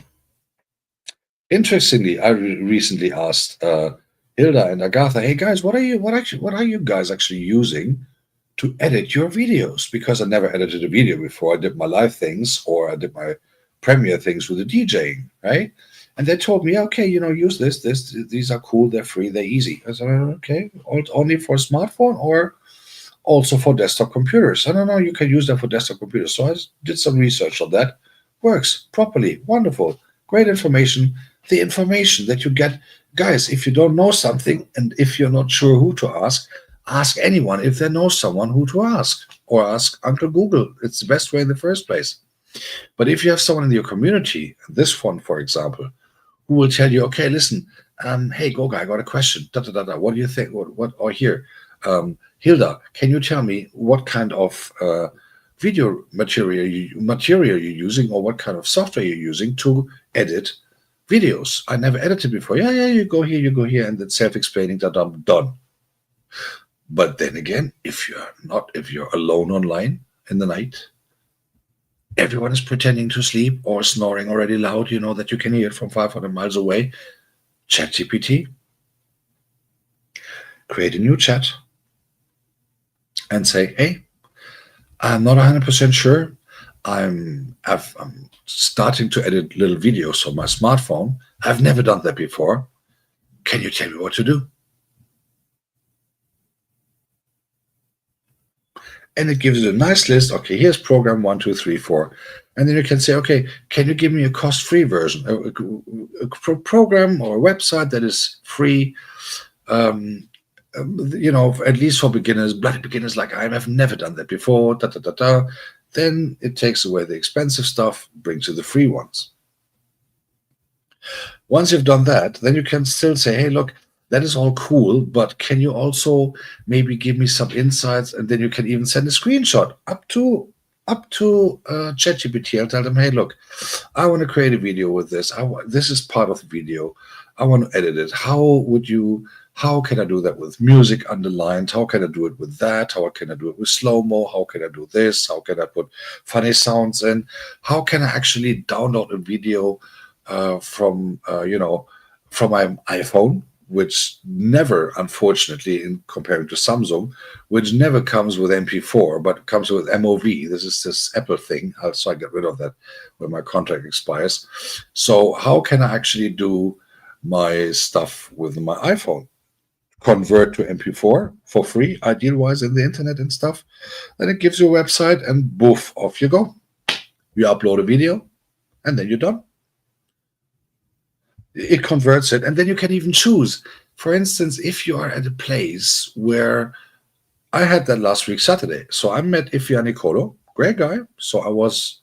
Interestingly, I recently asked Hilda and Agatha, hey guys, what are you guys actually using to edit your videos? Because I never edited a video before. I did my live things or I did my Premiere things with the DJing, right? And they told me, okay, use this. These are cool. They're free. They're easy. I said, okay, only for smartphone or also for desktop computers? I don't know. You can use them for desktop computers. So I did some research on that. Works properly. Wonderful. Great information. The information that you get, guys, if you don't know something and if you're not sure who to ask anyone if they know someone who to ask, or ask Uncle Google. It's the best way in the first place. But if you have someone in your community, this one, for example, who will tell you, okay, listen, hey, Goga, I got a question. What do you think? What? Or here, Hilda, can you tell me what kind of video material you're using, or what kind of software you're using to edit videos? I never edited before. Yeah, you go here, and it's self-explaining. Done. But then again, if you're alone online in the night, everyone is pretending to sleep or snoring already loud, that you can hear it from 500 miles away. ChatGPT, create a new chat and say, hey, I'm not 100% sure. I'm starting to edit little videos on my smartphone. I've never done that before. Can you tell me what to do? And it gives you a nice list. Okay, here's program 1, 2, 3, 4. And then you can say, okay, can you give me a cost-free version, a program or a website that is free, at least for beginners, bloody beginners like I am, have never done that before, da da da da. Then it takes away the expensive stuff, brings you the free ones. Once you've done that, then you can still say, hey, look, that is all cool, but can you also maybe give me some insights? And then you can even send a screenshot up to ChatGPT. I'll tell them, hey, look, I want to create a video with this. This is part of the video. I want to edit it. How can I do that with music underlined? How can I do it with that? How can I do it with slow-mo? How can I do this? How can I put funny sounds in? How can I actually download a video from my iPhone, which never, unfortunately, in comparing to Samsung, which never comes with MP4, but comes with MOV. This is this Apple thing, so I get rid of that when my contract expires. So how can I actually do my stuff with my iPhone? Convert to MP4 for free, ideal-wise in the internet and stuff. Then it gives you a website, and boof, off you go. You upload a video, and then you're done. It converts it, and then you can even choose. For instance, if you are at a place where I had that last week Saturday, so I met Ifya Nicolo, great guy. So I was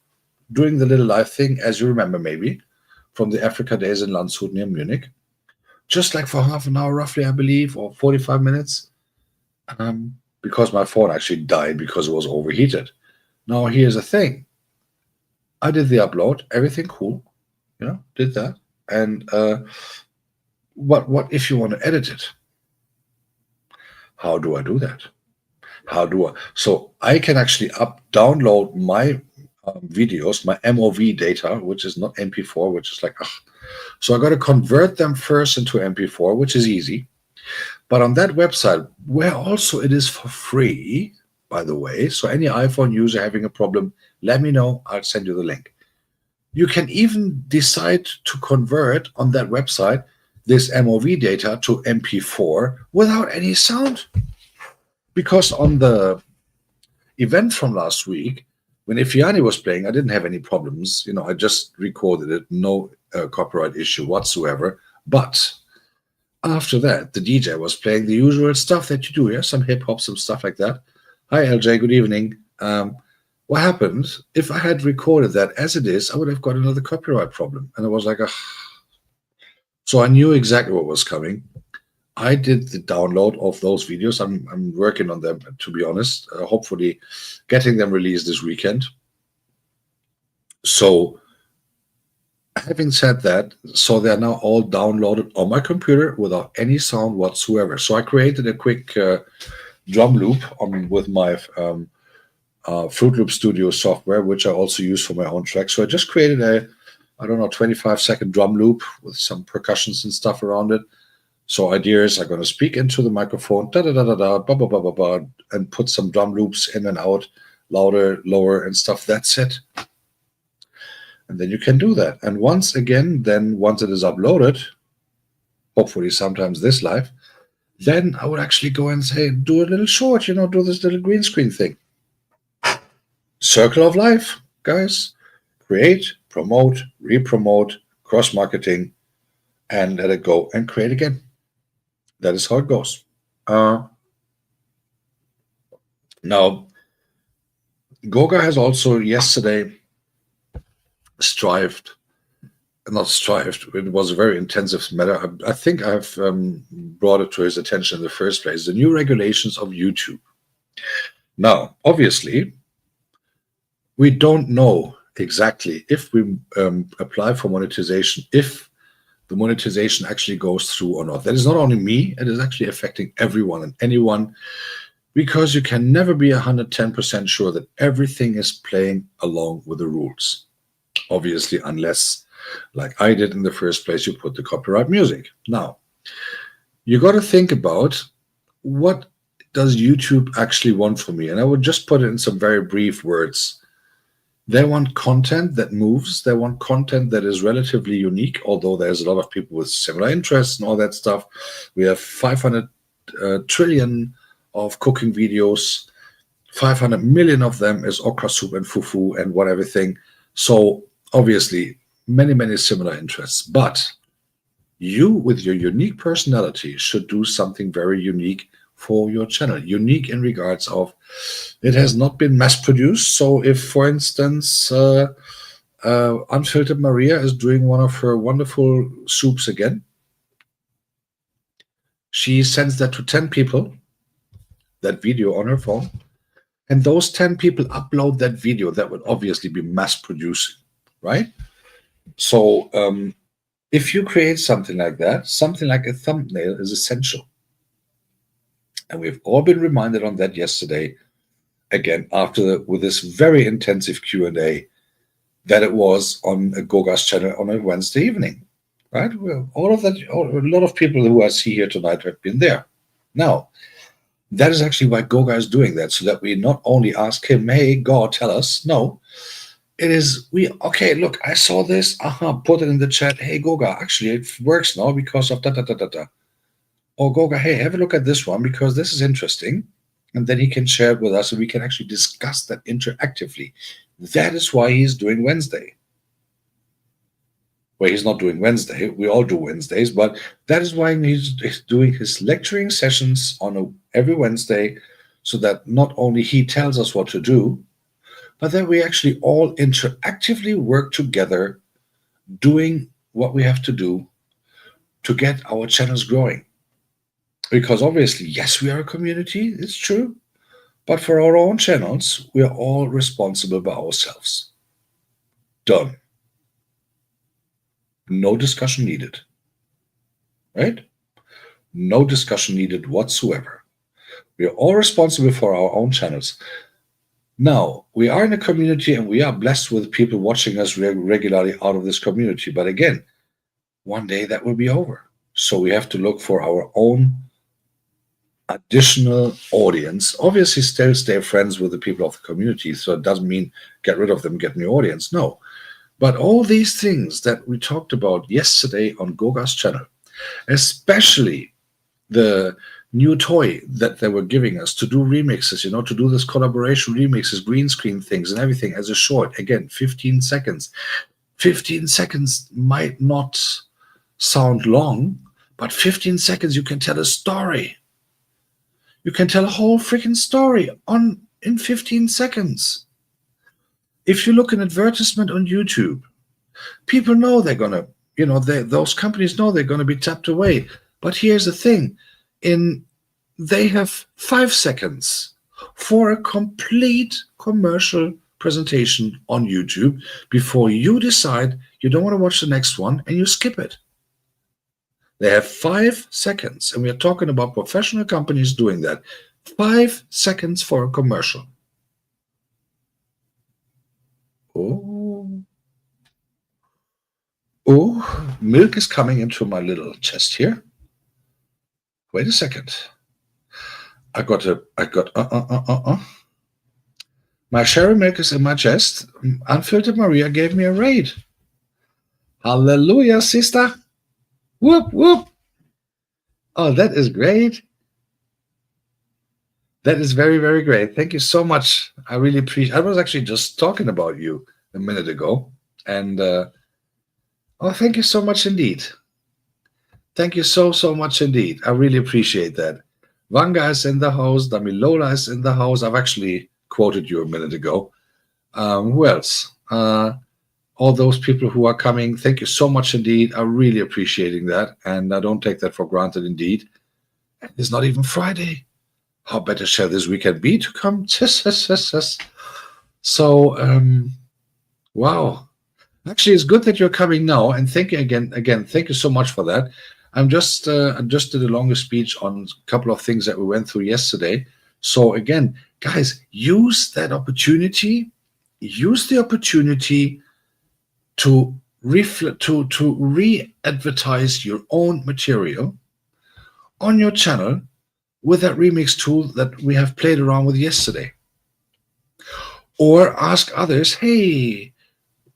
doing the little live thing, as you remember maybe, from the Africa Days in Landshut near Munich, just like for half an hour roughly, I believe, or 45 minutes, because my phone actually died because it was overheated. Now here's the thing: I did the upload, everything cool, did that. And what if you want to edit it? How do I do that? So I can actually download my videos, my MOV data, which is not MP4, which is like, so I got to convert them first into MP4, which is easy. But on that website, where also it is for free, by the way, so any iPhone user having a problem, let me know. I'll send you the link. You can even decide to convert on that website this MOV data to MP4 without any sound. Because on the event from last week, when Ifeani was playing, I didn't have any problems. I just recorded it, no copyright issue whatsoever. But after that, the DJ was playing the usual stuff that you do, some hip hop, some stuff like that. Hi, LJ, good evening. What happened, if I had recorded that as it is, I would have got another copyright problem. And I was like, So I knew exactly what was coming. I did the download of those videos. I'm working on them, to be honest, hopefully getting them released this weekend. So having said that, so they're now all downloaded on my computer without any sound whatsoever. So I created a quick drum loop with my Fruit Loop Studio software, which I also use for my own track. So I just created a 25-second drum loop with some percussions and stuff around it. So ideas are going to speak into the microphone, da da da da da, ba ba ba ba ba, and put some drum loops in and out, louder, lower, and stuff. That's it. And then you can do that. And once it is uploaded, hopefully sometimes this live, then I would actually go and say, do a little short, do this little green screen thing. Circle of life, guys. Create, promote, re-promote, cross-marketing, and let it go and create again. That is how it goes. Now, Goga has also yesterday it was a very intensive matter. I think I've brought it to his attention in the first place, the new regulations of YouTube. Now, obviously, we don't know exactly if we apply for monetization, if the monetization actually goes through or not. That is not only me, it is actually affecting everyone and anyone, because you can never be 110% sure that everything is playing along with the rules. Obviously, unless, like I did in the first place, you put the copyright music. Now, you got to think about, what does YouTube actually want from me? And I would just put it in some very brief words. They want content that moves. They want content that is relatively unique, although there's a lot of people with similar interests and all that stuff. We have 500 trillion of cooking videos. 500 million of them is okra soup and fufu and what everything. So obviously, many, many similar interests. But you, with your unique personality, should do something very unique for your channel. Unique in regards of it has not been mass produced. So if, for instance, Unfiltered Maria is doing one of her wonderful soups again, she sends that to 10 people, that video on her phone, and those 10 people upload that video. That would obviously be mass producing, right? So if you create something like that, something like a thumbnail is essential. And we've all been reminded on that yesterday, again, with this very intensive Q&A, that it was on Goga's channel on a Wednesday evening, right? Well, a lot of people who I see here tonight have been there. Now, that is actually why Goga is doing that, so that we not only ask him, hey, God, tell us. No, it is, okay, look, I saw this, put it in the chat. Hey, Goga, actually, it works now because of da-da-da-da-da. Or Goga, hey, have a look at this one because this is interesting. And then he can share it with us and we can actually discuss that interactively. That is why he's doing Wednesday. Well, he's not doing Wednesday. We all do Wednesdays, but that is why he's doing his lecturing sessions on every Wednesday, so that not only he tells us what to do, but that we actually all interactively work together doing what we have to do to get our channels growing. Because obviously, yes, we are a community, it's true, but for our own channels, we are all responsible by ourselves. Done. No discussion needed, right? No discussion needed whatsoever. We are all responsible for our own channels. Now, we are in a community and we are blessed with people watching us regularly out of this community. But again, one day that will be over. So we have to look for our own additional audience. Obviously, still stay friends with the people of the community. So it doesn't mean get rid of them, get new audience. No. But all these things that we talked about yesterday on Goga's channel, especially the new toy that they were giving us to do remixes, to do this collaboration remixes, green screen things and everything as a short, again, 15 seconds. 15 seconds might not sound long, but 15 seconds, you can tell a story. You can tell a whole freaking story in 15 seconds. If you look at an advertisement on YouTube, people know they're going to, those companies know they're going to be tapped away. But here's the thing. They have 5 seconds for a complete commercial presentation on YouTube before you decide you don't want to watch the next one and you skip it. They have 5 seconds, and we are talking about professional companies doing that. 5 seconds for a commercial. Oh, milk is coming into my little chest here. Wait a second. My sherry milk is in my chest. Unfiltered Maria gave me a raid. Hallelujah, sister. Whoop, whoop. Oh, that is great. That is very, very great. Thank you so much. I really appreciate. I was actually just talking about you a minute ago. And thank you so much indeed. Thank you so, so much indeed. I really appreciate that. Vanga is in the house. Damilola is in the house. I've actually quoted you a minute ago. Who else? All those people who are coming, thank you so much indeed. I'm really appreciating that. And I don't take that for granted indeed. It's not even Friday. How better shall this weekend be to come? So, wow. Actually, it's good that you're coming now. And thank you again, thank you so much for that. I just did a longer speech on a couple of things that we went through yesterday. So again, guys, use that opportunity. Use the opportunity to re-advertise your own material on your channel with that remix tool that we have played around with yesterday. or ask others, hey,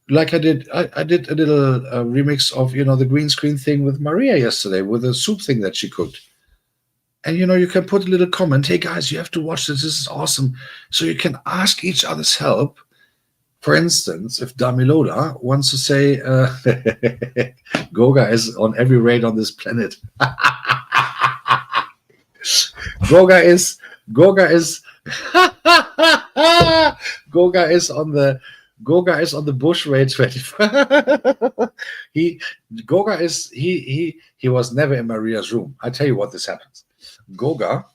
like I did a little remix of the green screen thing with Maria yesterday with the soup thing that she cooked. And you can put a little comment, hey guys, you have to watch this. This is awesome. So you can ask each other's help. For instance, if Damilola wants to say, Goga is on every raid on this planet. Goga is Goga is Goga is on the bush raid 25. he Goga is he was never in Maria's room. I tell you what this happens. Goga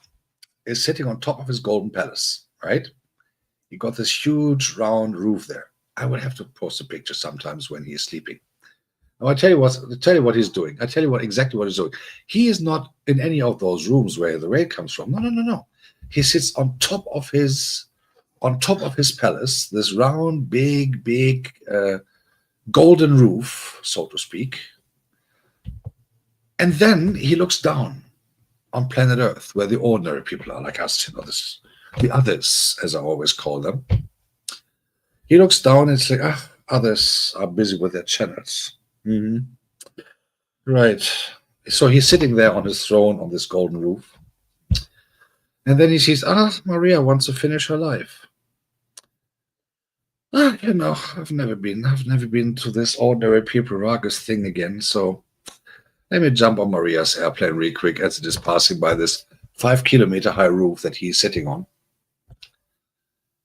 is sitting on top of his golden palace, right? He got this huge round roof there. I would have to post a picture sometimes when he is sleeping. I'll tell you what he's doing. I tell you exactly what he's doing. He is not in any of those rooms where the raid comes from. No. He sits on top of his palace, this round, big golden roof, so to speak. And then he looks down on planet Earth, where the ordinary people are, like us, the others, as I always call them. He looks down and it's like, others are busy with their channels. Mm-hmm. Right. So he's sitting there on his throne on this golden roof. And then he sees, Maria wants to finish her life. I've never been to this ordinary people Ragas thing again. So let me jump on Maria's airplane real quick as it is passing by this 5-kilometer high roof that he's sitting on.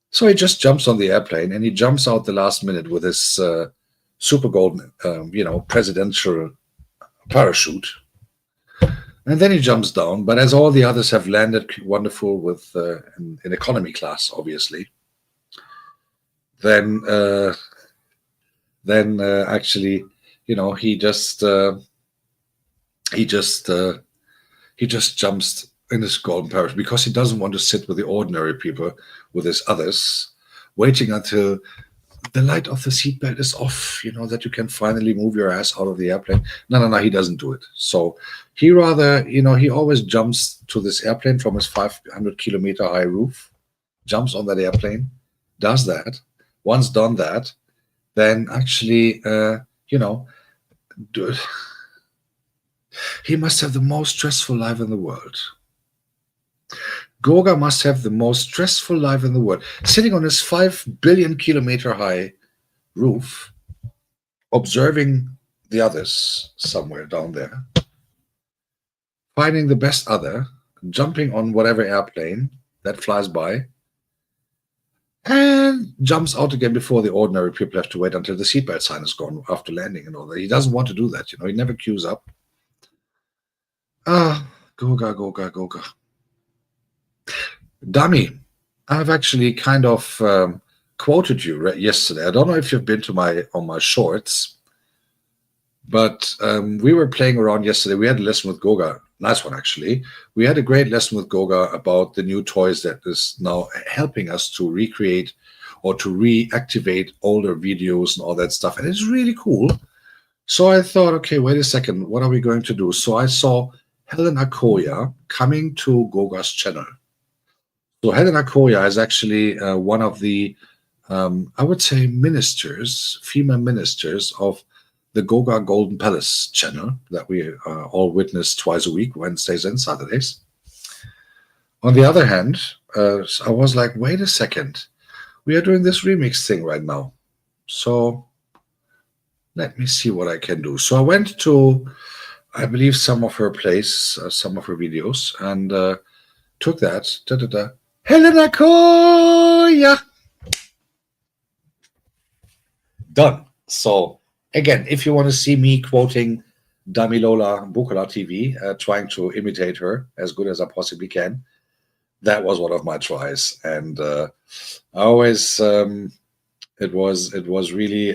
So he just jumps on the airplane and he jumps out the last minute with his super golden, presidential parachute. And then he jumps down. But as all the others have landed wonderful with in economy class, obviously, then actually, he just jumps in his golden parachute because he doesn't want to sit with the ordinary people, with his others, waiting until the light of the seatbelt is off, that you can finally move your ass out of the airplane. No, he doesn't do it. So he rather, he always jumps to this airplane from his 500-kilometer high roof, jumps on that airplane, does that. Once done that, then actually, he must have the most stressful life in the world. Goga must have the most stressful life in the world, sitting on his 5 billion kilometer high roof, observing the others somewhere down there, finding the best other, jumping on whatever airplane that flies by, and jumps out again before the ordinary people have to wait until the seatbelt sign is gone after landing and all that. He doesn't want to do that, he never queues up. Goga. Dummy, I've actually kind of quoted you yesterday. I don't know if you've been to my shorts, but we were playing around yesterday. We had a lesson with Goga, nice one actually. We had a great lesson with Goga about the new toys that is now helping us to recreate or to reactivate older videos and all that stuff, and it's really cool. So I thought, okay, wait a second, what are we going to do? So I saw Helen Akoya coming to Goga's channel. So Helen Akoya is actually one of the, I would say, female ministers of the Goga Golden Palace channel that we all witness twice a week, Wednesdays and Saturdays. On the other hand, I was like, wait a second, we are doing this remix thing right now. So let me see what I can do. So I went to, I believe, some of her videos, and took that. Helena Koya! Done. So, again, if you want to see me quoting Damilola Bukola TV, trying to imitate her as good as I possibly can, that was one of my tries. And I always, it was really,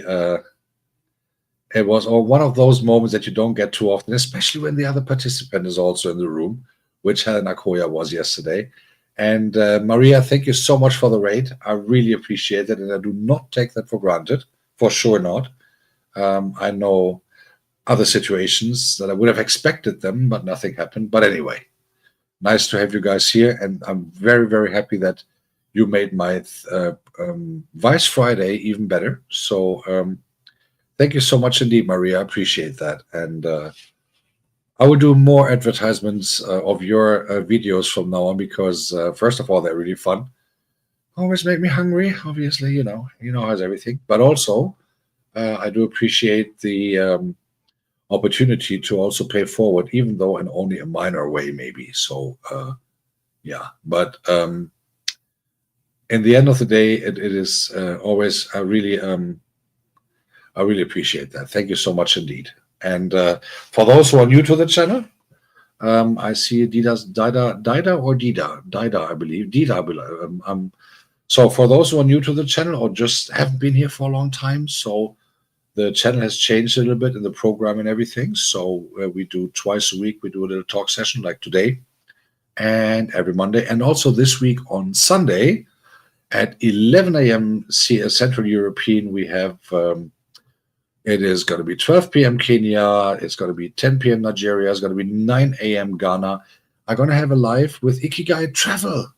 it was one of those moments that you don't get too often, especially when the other participant is also in the room, which Helena Koya was yesterday. And Maria, thank you so much for the raid. I really appreciate it, and I do not take that for granted. For sure not. I know other situations that I would have expected them, but nothing happened. But anyway, nice to have you guys here, and I'm very, very happy that you made my Vice Friday even better. So thank you so much indeed, Maria. I appreciate that. And I will do more advertisements of your videos from now on because, first of all, they're really fun. Always make me hungry. Obviously, you know how's everything. But also, I do appreciate the opportunity to also pay forward, even though in only a minor way, maybe. So, yeah. But in the end of the day, it is always I really appreciate that. Thank you so much indeed. And for those who are new to the channel, I see Dida, I believe. Dida, I believe. So for those who are new to the channel or just haven't been here for a long time, so the channel has changed a little bit in the program and everything. So we do twice a week, we do a little talk session like today and every Monday. And also this week on Sunday at 11 a.m. Central European, we have, it is going to be 12 p.m. Kenya, it's going to be 10 p.m. Nigeria, it's going to be 9 a.m. Ghana. I'm going to have a live with Ikigai Travel.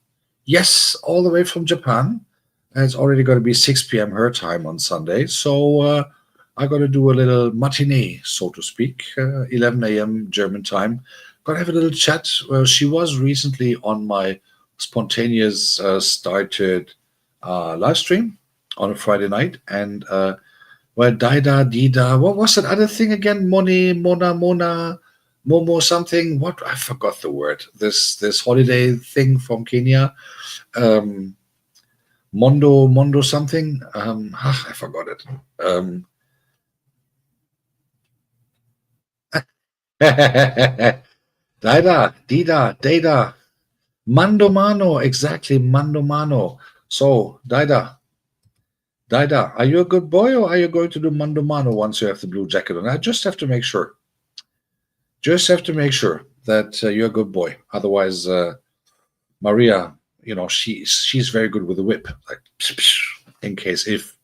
Yes, all the way from Japan. And it's already going to be 6 p.m. her time on Sunday. So I'm going to do a little matinee, so to speak, 11 a.m. German time. Going to have a little chat. She was recently on my spontaneous started live stream on a Friday night. And, well, Dida, what was that other thing again? Mona, Momo something. What? I forgot the word. This holiday thing from Kenya. Mondo something. I forgot it. Dida. Mandomano, exactly, Mandomano. So, Dida, are you a good boy or are you going to do Mandomano once you have the blue jacket on? I just have to make sure. Just have to make sure that you're a good boy. Otherwise, Maria, she's very good with the whip, like in case if.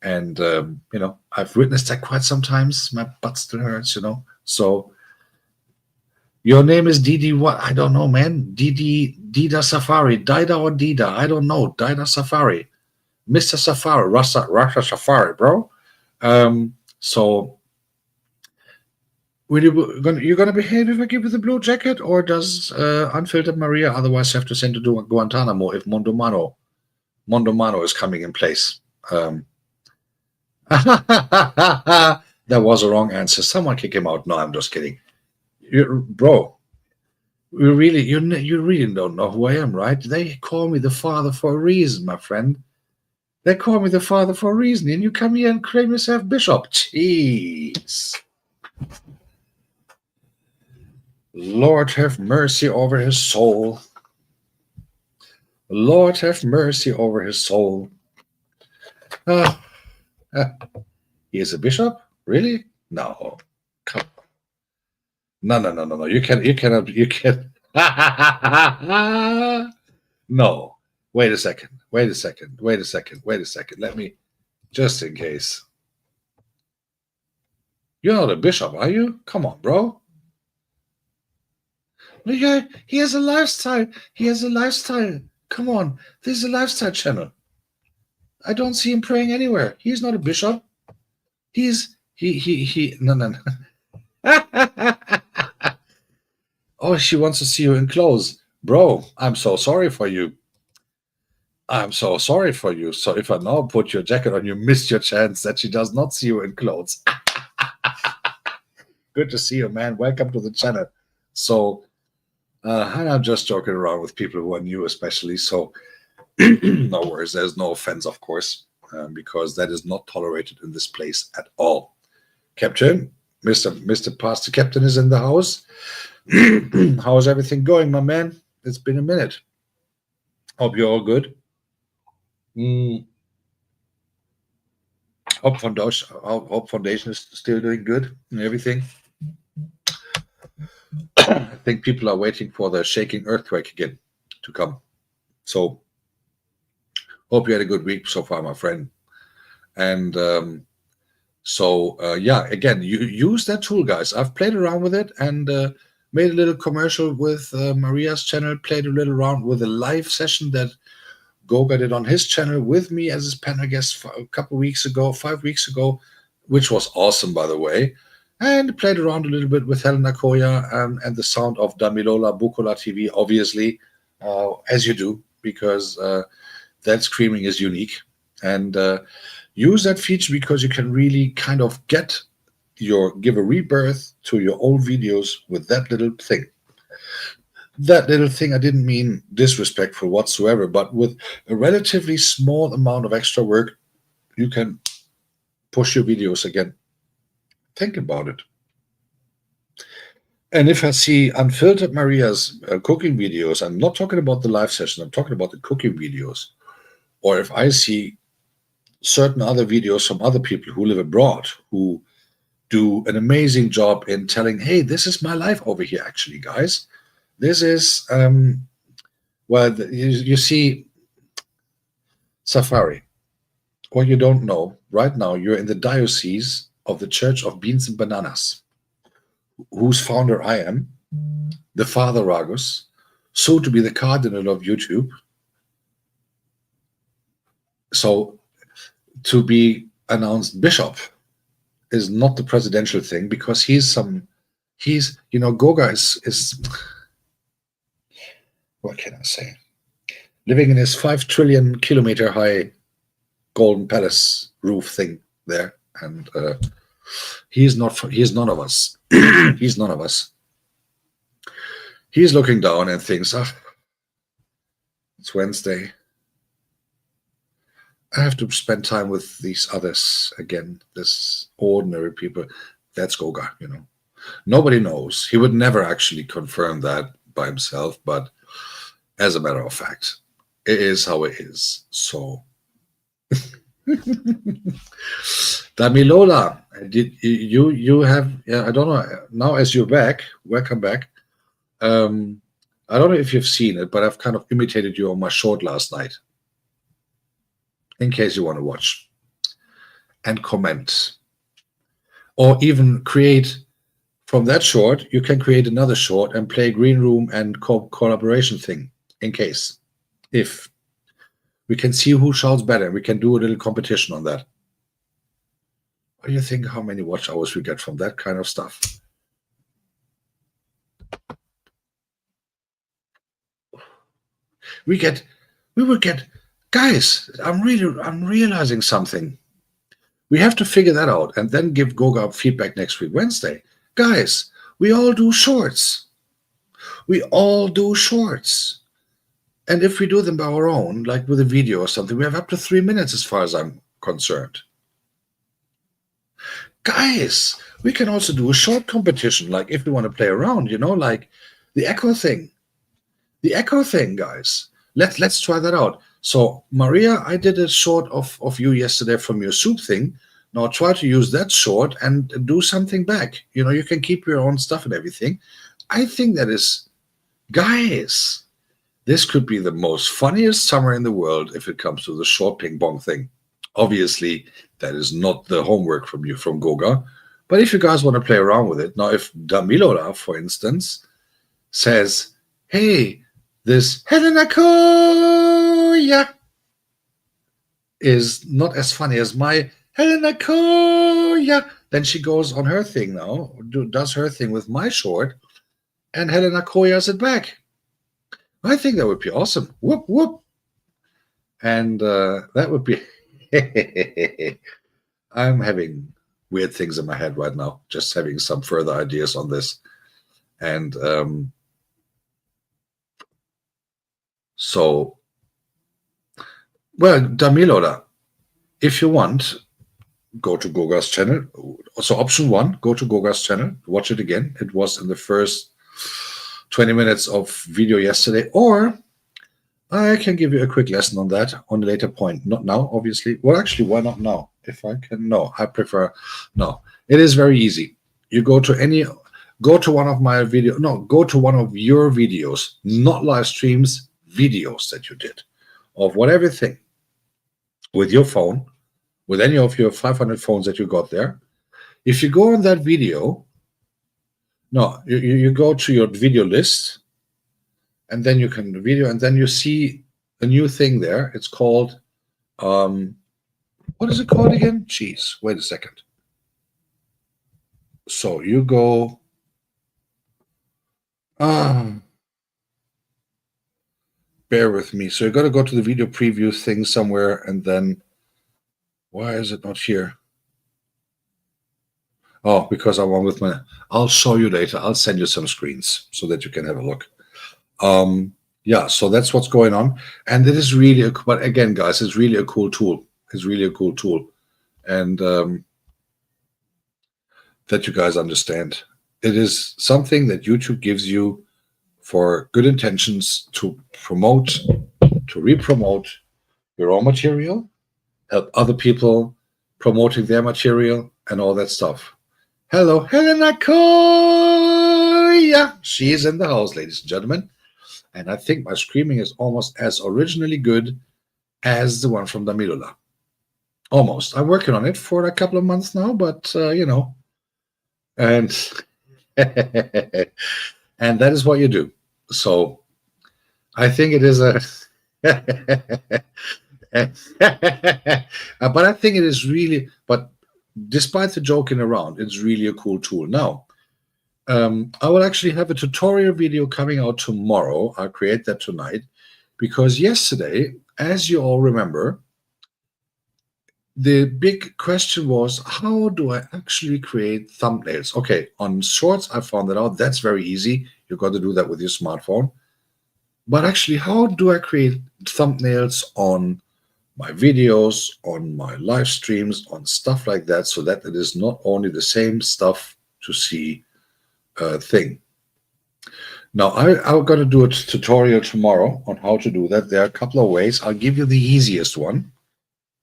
And I've witnessed that quite sometimes. My butt still hurts, So your name is Didi. What? I don't know, man. Dida Safari, Dida or Dida? I don't know. Dida Safari, Mr. Safari, Russia Safari, bro. So. You're gonna behave if I give you the blue jacket, or does Unfiltered Maria otherwise have to send you to Guantanamo if Mondomano is coming in place? That was a wrong answer. Someone kick him out. No, I'm just kidding. Bro, you really don't know who I am, right? They call me the father for a reason, my friend. They call me the father for a reason, and you come here and claim yourself bishop. Jeez. Lord have mercy over his soul. Lord have mercy over his soul. He is a bishop? Really? No. Come on. No. You cannot. No. Wait a second. Let me, just in case. You're not a bishop, are you? Come on, bro. Yeah, he has a lifestyle. Come on. This is a lifestyle channel. I don't see him praying anywhere. He's not a bishop. No. Oh, she wants to see you in clothes. Bro, I'm so sorry for you. So if I now put your jacket on, you missed your chance that she does not see you in clothes. Good to see you, man. Welcome to the channel. So, and I'm just joking around with people who are new, especially. So, no worries. There's no offense, of course, because that is not tolerated in this place at all. Captain, Mr. Pastor Captain is in the house. How's everything going, my man? It's been a minute. Hope you're all good. Hope Foundation is still doing good and everything. I think people are waiting for the shaking earthquake again to come. So, hope you had a good week so far, my friend. And yeah, again, you use that tool, guys. I've played around with it and made a little commercial with Maria's channel, played a little around with a live session that Goga did on his channel with me as his panel guest a couple weeks ago, 5 weeks ago, which was awesome, by the way. And played around a little bit with Helena Koya and the sound of Damilola Bukola TV, obviously, as you do, because that screaming is unique. And use that feature because you can really kind of give a rebirth to your old videos with that little thing. That little thing, I didn't mean disrespectful whatsoever, but with a relatively small amount of extra work, you can push your videos again. Think about it. And if I see Unfiltered Maria's cooking videos, I'm not talking about the live session, I'm talking about the cooking videos. Or if I see certain other videos from other people who live abroad who do an amazing job in telling, hey, this is my life over here, actually, guys. This is, you see, Safari. What you don't know, right now, you're in the diocese of the Church of Beans and Bananas, whose founder I am, the Father Ragus, soon to be the Cardinal of YouTube. So to be announced bishop is not the presidential thing, because Goga is what can I say? Living in his 5 trillion kilometer high golden palace roof thing there, and he's none of us. He's none of us. He's looking down and thinks, it's Wednesday. I have to spend time with these others again, this ordinary people. That's Goga, Nobody knows. He would never actually confirm that by himself, but as a matter of fact, it is how it is. So, Damilola, did you have? Yeah, I don't know. Now, as you're back, welcome back. I don't know if you've seen it, but I've kind of imitated you on my short last night, in case you want to watch and comment, or even create from that short. You can create another short and play green room and collaboration thing, in case, if we can see who shouts better. We can do a little competition on that. What do you think? How many watch hours we get from that kind of stuff? We will get, guys. I'm realizing something. We have to figure that out and then give Goga feedback next week, Wednesday. Guys, we all do shorts. We all do shorts. And if we do them by our own, like with a video or something, we have up to 3 minutes as far as I'm concerned. Guys, we can also do a short competition, like if we want to play around, like the echo thing. The echo thing, guys. Let's try that out. So, Maria, I did a short of you yesterday from your soup thing. Now try to use that short and do something back. You can keep your own stuff and everything. I think that is, guys, this could be the most funniest summer in the world if it comes to the short ping pong thing. Obviously, that is not the homework from Goga. But if you guys want to play around with it, now if Damilola, for instance, says, hey, this Helena Koya is not as funny as my Helena Koya, then she goes on her thing now, does her thing with my short, and Helena Koya's it back. I think that would be awesome. Whoop, whoop. And that would be... I'm having weird things in my head right now, just having some further ideas on this. And so, well, Damilola, if you want, go to Goga's channel. So option 1, go to Goga's channel, watch it again. It was in the first 20 minutes of video yesterday, or I can give you a quick lesson on that on a later point. Not now, obviously. Well, actually, why not now? If I can, no, I prefer, no. It is very easy. You go to one of my videos, go to one of your videos, not live streams, videos that you did of whatever thing with your phone, with any of your 500 phones that you got there. If you go on that video, you go to your video list, and then you can video, and then you see a new thing there. It's called, what is it called again? Jeez, wait a second. So you go, bear with me. So you got to go to the video preview thing somewhere, and then why is it not here? Oh, because I want with my. I'll show you later. I'll send you some screens so that you can have a look. Yeah, so that's what's going on, and it is really. But again, guys, it's really a cool tool. It's really a cool tool, and that you guys understand. It is something that YouTube gives you for good intentions to promote, to re-promote your own material, help other people promoting their material, and all that stuff. Hello, Helena Koya. She is in the house, ladies and gentlemen. And I think my screaming is almost as originally good as the one from Damilula. Almost. I'm working on it for a couple of months now, but you know. And and that is what you do. So I think it is a but I think it is really, but despite the joking around, it's really a cool tool. Now, I will actually have a tutorial video coming out tomorrow. I'll create that tonight because yesterday, as you all remember, the big question was, how do I actually create thumbnails? Okay, on Shorts, I found that out. That's very easy. You've got to do that with your smartphone. But actually, how do I create thumbnails on my videos, on my live streams, on stuff like that, so that it is not only the same stuff to see thing. Now, I'm going to do a tutorial tomorrow on how to do that. There are a couple of ways. I'll give you the easiest one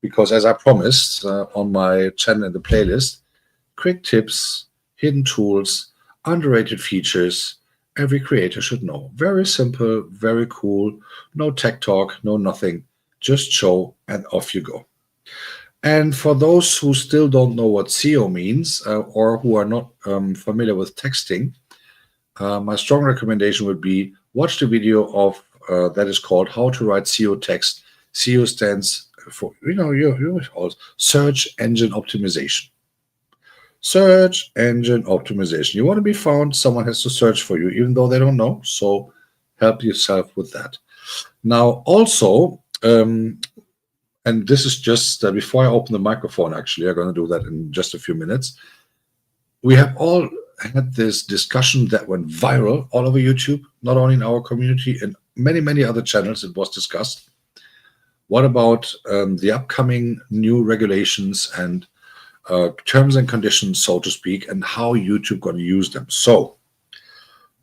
because, as I promised on my channel in the playlist, quick tips, hidden tools, underrated features, every creator should know. Very simple, very cool, no tech talk, no nothing. Just show and off you go. And for those who still don't know what SEO means or who are not familiar with texting, my strong recommendation would be watch the video of that is called How to Write SEO Text. SEO stands for, search engine optimization. Search engine optimization. You want to be found, someone has to search for you, even though they don't know. So help yourself with that. Now, also, and this is just before I open the microphone, actually, I'm going to do that in just a few minutes. We have all had this discussion that went viral all over YouTube, not only in our community, in many, many other channels it was discussed. What about the upcoming new regulations and terms and conditions, so to speak, and how YouTube going to use them? So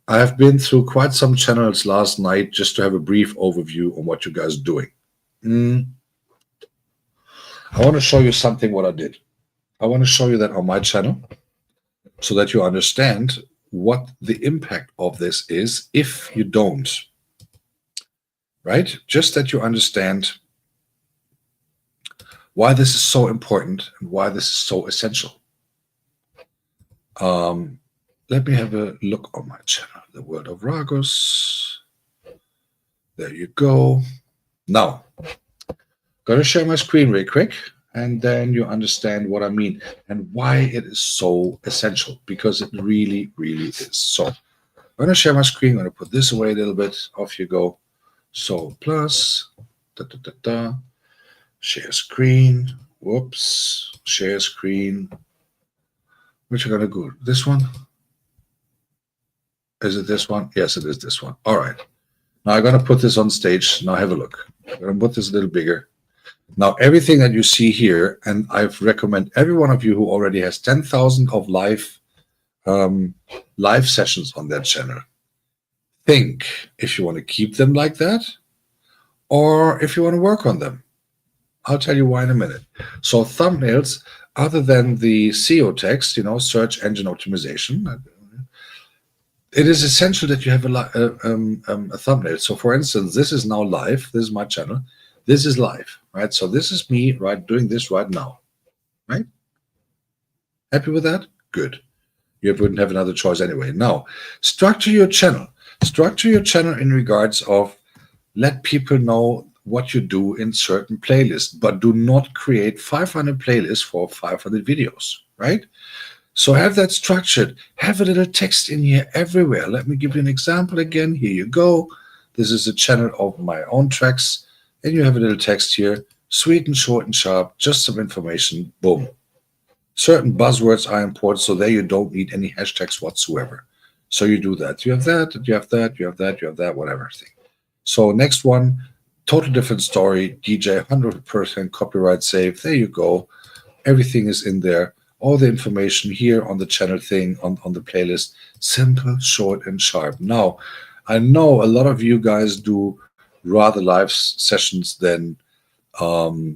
I have been through quite some channels last night just to have a brief overview on what you guys are doing. I want to show you something what I did. I want to show you that on my channel so that you understand what the impact of this is if you don't. Right? Just that you understand why this is so important and why this is so essential. Let me have a look on my channel, The World of Ragos. There you go. Now, going to share my screen real quick, and then you understand what I mean and why it is so essential, because it really, really is. So I'm going to share my screen. I'm going to put this away a little bit. Off you go. So plus, share screen. Whoops. Share screen. Which are going to go? This one? Is it this one? Yes, it is this one. All right. Now I'm going to put this on stage. Now have a look. I'm going to put this a little bigger. Now, everything that you see here, and I've recommend every one of you who already has 10,000 of live sessions on that channel, think if you want to keep them like that or if you want to work on them. I'll tell you why in a minute. So thumbnails, other than the SEO text, search engine optimization, it is essential that you have a thumbnail. So for instance, this is now live. This is my channel. This is live, right? So this is me, right, doing this right now, right? Happy with that? Good. You wouldn't have another choice anyway. Now, structure your channel. Structure your channel in regards of let people know what you do in certain playlists, but do not create 500 playlists for 500 videos, right? So have that structured. Have a little text in here everywhere. Let me give you an example again. Here you go. This is a channel of my own tracks. And you have a little text here. Sweet and short and sharp. Just some information. Boom. Certain buzzwords are important. So there you don't need any hashtags whatsoever. So you do that. You have that. You have that. You have that. You have that. Whatever thing. So next one. Total different story. DJ 100% copyright safe. There you go. Everything is in there. All the information here on the channel thing, on the playlist. Simple, short, and sharp. Now, I know a lot of you guys do rather live sessions than premiere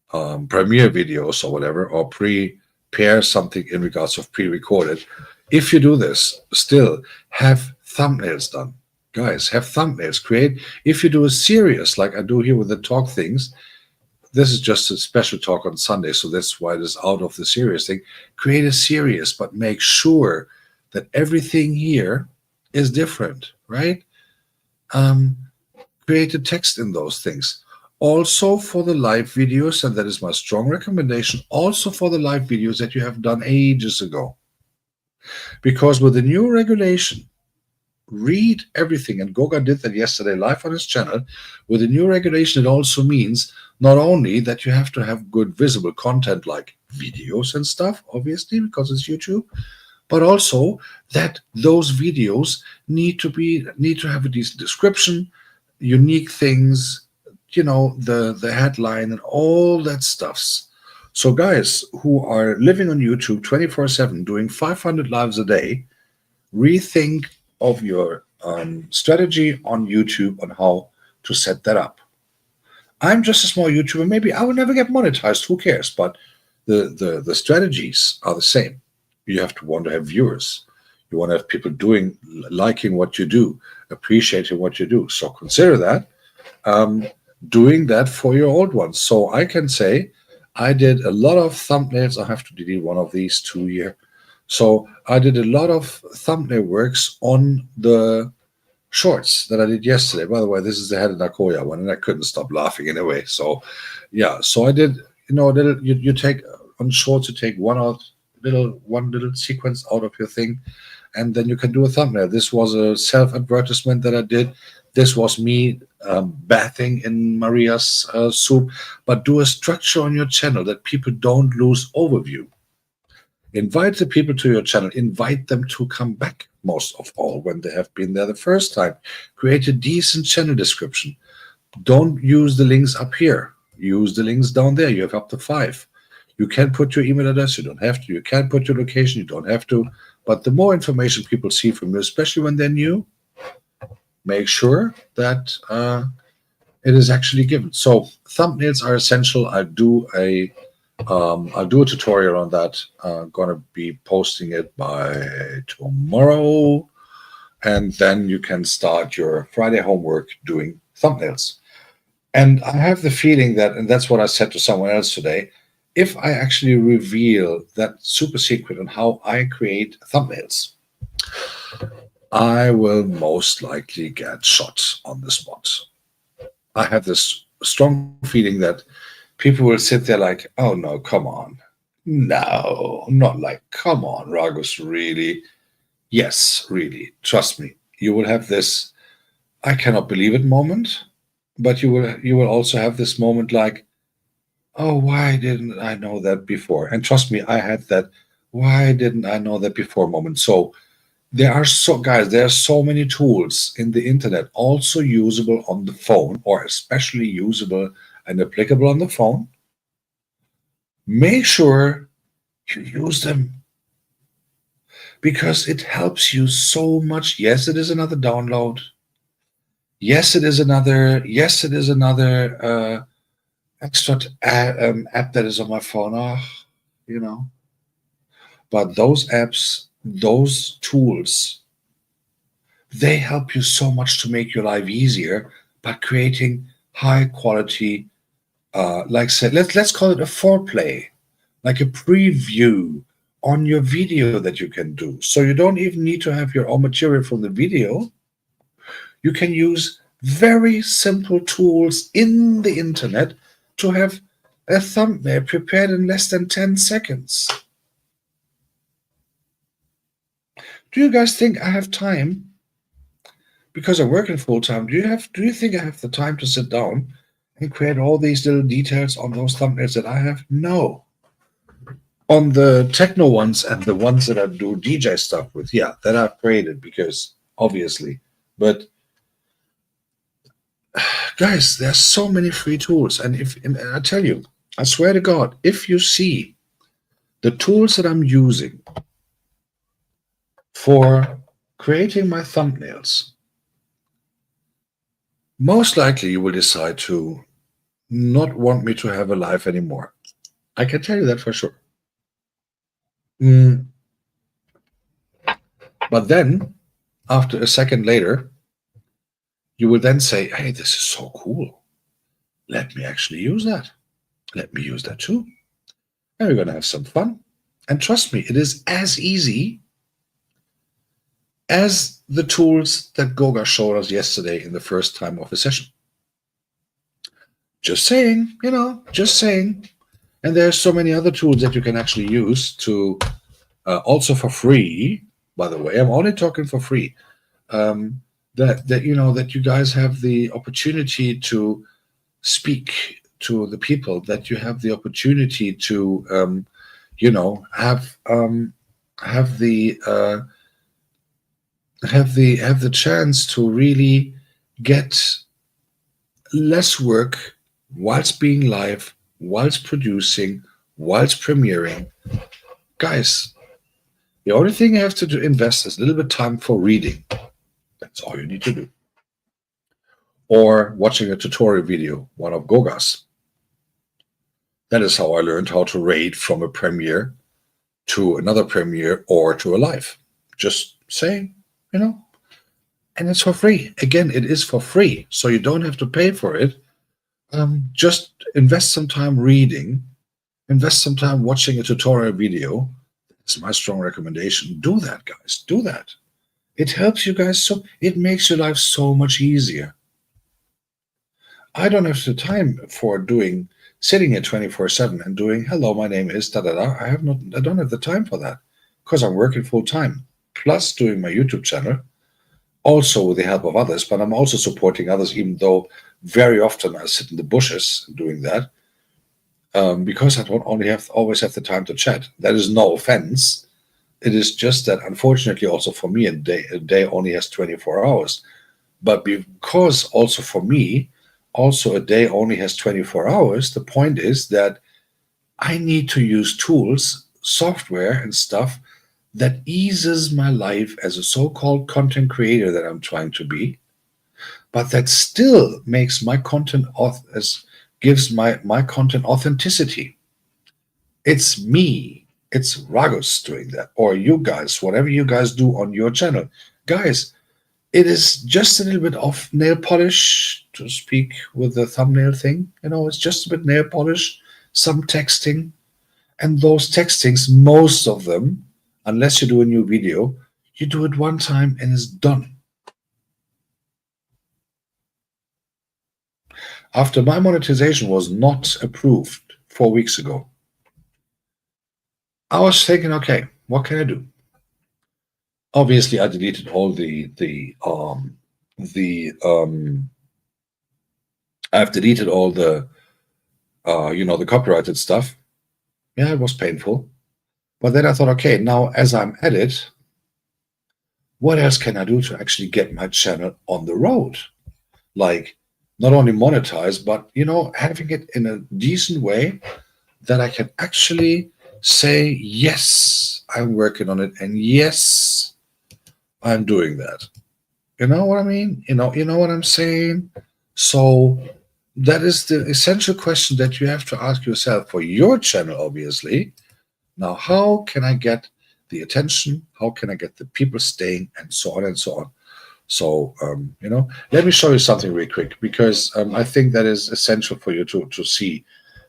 videos or whatever, or prepare something in regards of pre-recorded. If you do this, still have thumbnails done. Guys, have thumbnails. Create, if you do a series like I do here with the talk things, this is just a special talk on Sunday, so that's why it is out of the series thing. Create a series, but make sure that everything here is different, right? Create a text in those things. Also for the live videos, and that is my strong recommendation, also for the live videos that you have done ages ago. Because with the new regulation, read everything, and Goga did that yesterday live on his channel. With the new regulation, it also means not only that you have to have good visible content like videos and stuff, obviously, because it's YouTube, but also that those videos need to have a decent description, unique things, you know, the headline and all that stuffs. So guys who are living on YouTube 24/7, doing 500 lives a day, rethink of your strategy on YouTube on how to set that up. I'm just a small YouTuber. Maybe I will never get monetized. Who cares? But the strategies are the same. You have to want to have viewers. You want to have people liking what you do, appreciating what you do. So consider that. Doing that for your old ones. So I can say I did a lot of thumbnails. I have to delete one of these two here. So I did a lot of thumbnail works on the shorts that I did yesterday. By the way, this is the Head of Nakoya one, and I couldn't stop laughing anyway. So yeah, so I did, you know, you take on shorts, you take one little sequence out of your thing, and then you can do a thumbnail. This was a self-advertisement that I did. This was me bathing in Maria's soup. But do a structure on your channel that people don't lose overview. Invite the people to your channel. Invite them to come back, most of all, when they have been there the first time. Create a decent channel description. Don't use the links up here. Use the links down there. You have up to 5. You can put your email address. You don't have to. You can put your location. You don't have to. But the more information people see from you, especially when they're new, make sure that it is actually given. So thumbnails are essential. I'll do a tutorial on that. I'm gonna be posting it by tomorrow, and then you can start your Friday homework doing thumbnails. And I have the feeling that, and that's what I said to someone else today, if I actually reveal that super secret on how I create thumbnails, I will most likely get shot on the spot. I have this strong feeling that people will sit there like, oh no, come on. No, not like, come on, Ragus, really? Yes, really. Trust me. You will have this, I cannot believe it moment, but you will also have this moment like, oh, why didn't I know that before? And trust me, I had that, why didn't I know that before moment. So there are so many tools in the internet also usable on the phone, or especially usable and applicable on the phone. Make sure you use them because it helps you so much. Yes, it is another download. Yes, it is another extra app that is on my phone. You know. But those apps, those tools, they help you so much to make your life easier by creating high quality, like say, let's call it a foreplay, like a preview on your video that you can do. So you don't even need to have your own material from the video. You can use Very simple tools in the internet to have a thumbnail prepared in less than 10 seconds. Do you guys think I have time? Because I'm working full time, do you think I have the time to sit down and create all these little details on those thumbnails that I have? No. On the techno ones and the ones that I do DJ stuff with, yeah, that I've created because obviously. But guys, there's so many free tools. And I tell you, I swear to God, if you see the tools that I'm using for creating my thumbnails, most likely you will decide to not want me to have a life anymore. I can tell you that for sure. Mm, but then, after a second later, you will then say, hey, this is so cool. Let me actually use that. Let me use that too. And we're going to have some fun. And trust me, it is as easy as the tools that Goga showed us yesterday in the first time of the session. Just saying, just saying. And there's so many other tools that you can actually use to also for free. By the way, I'm only talking for free. That you guys have the opportunity to speak to the people. That you have the opportunity to have the chance to really get less work whilst being live, whilst producing, whilst premiering. Guys, the only thing you have to invest is a little bit of time for reading. That's all you need to do. Or watching a tutorial video, one of Goga's. That is how I learned how to raid from a premiere to another premiere or to a live. Just saying, and it's for free. Again, it is for free, so you don't have to pay for it. Just invest some time reading, invest some time watching a tutorial video. It's my strong recommendation. Do that, guys. Do that. It helps you guys it makes your life so much easier. I don't have the time for sitting here 24/7 and doing, hello, my name is da da da. I don't have the time for that because I'm working full time, plus doing my YouTube channel, also with the help of others, but I'm also supporting others, even though very often I sit in the bushes doing that, because I don't always have the time to chat. That is no offense. It is just that, unfortunately, also for me, a day only has 24 hours. But because also for me, also a day only has 24 hours, the point is that I need to use tools, software and stuff that eases my life as a so-called content creator that I'm trying to be, but that still makes my content gives my content authenticity. It's me. It's Ragus doing that, or you guys, whatever you guys do on your channel. Guys, it is just a little bit of nail polish, to speak with the thumbnail thing. It's just a bit nail polish, some texting, and those textings, most of them, unless you do a new video, you do it one time and it's done. After my monetization was not approved 4 weeks ago, I was thinking, okay, what can I do? Obviously, I deleted all I've deleted all the the copyrighted stuff. Yeah, it was painful. But then I thought, okay, now as I'm at it, what else can I do to actually get my channel on the road? Like, not only monetize, but, having it in a decent way that I can actually say, yes, I'm working on it. And yes, I'm doing that. You know what I mean? You know what I'm saying? So that is the essential question that you have to ask yourself for your channel, obviously. Now, how can I get the attention? How can I get the people staying, and so on and so on? So, let me show you something really quick, because I think that is essential for you to see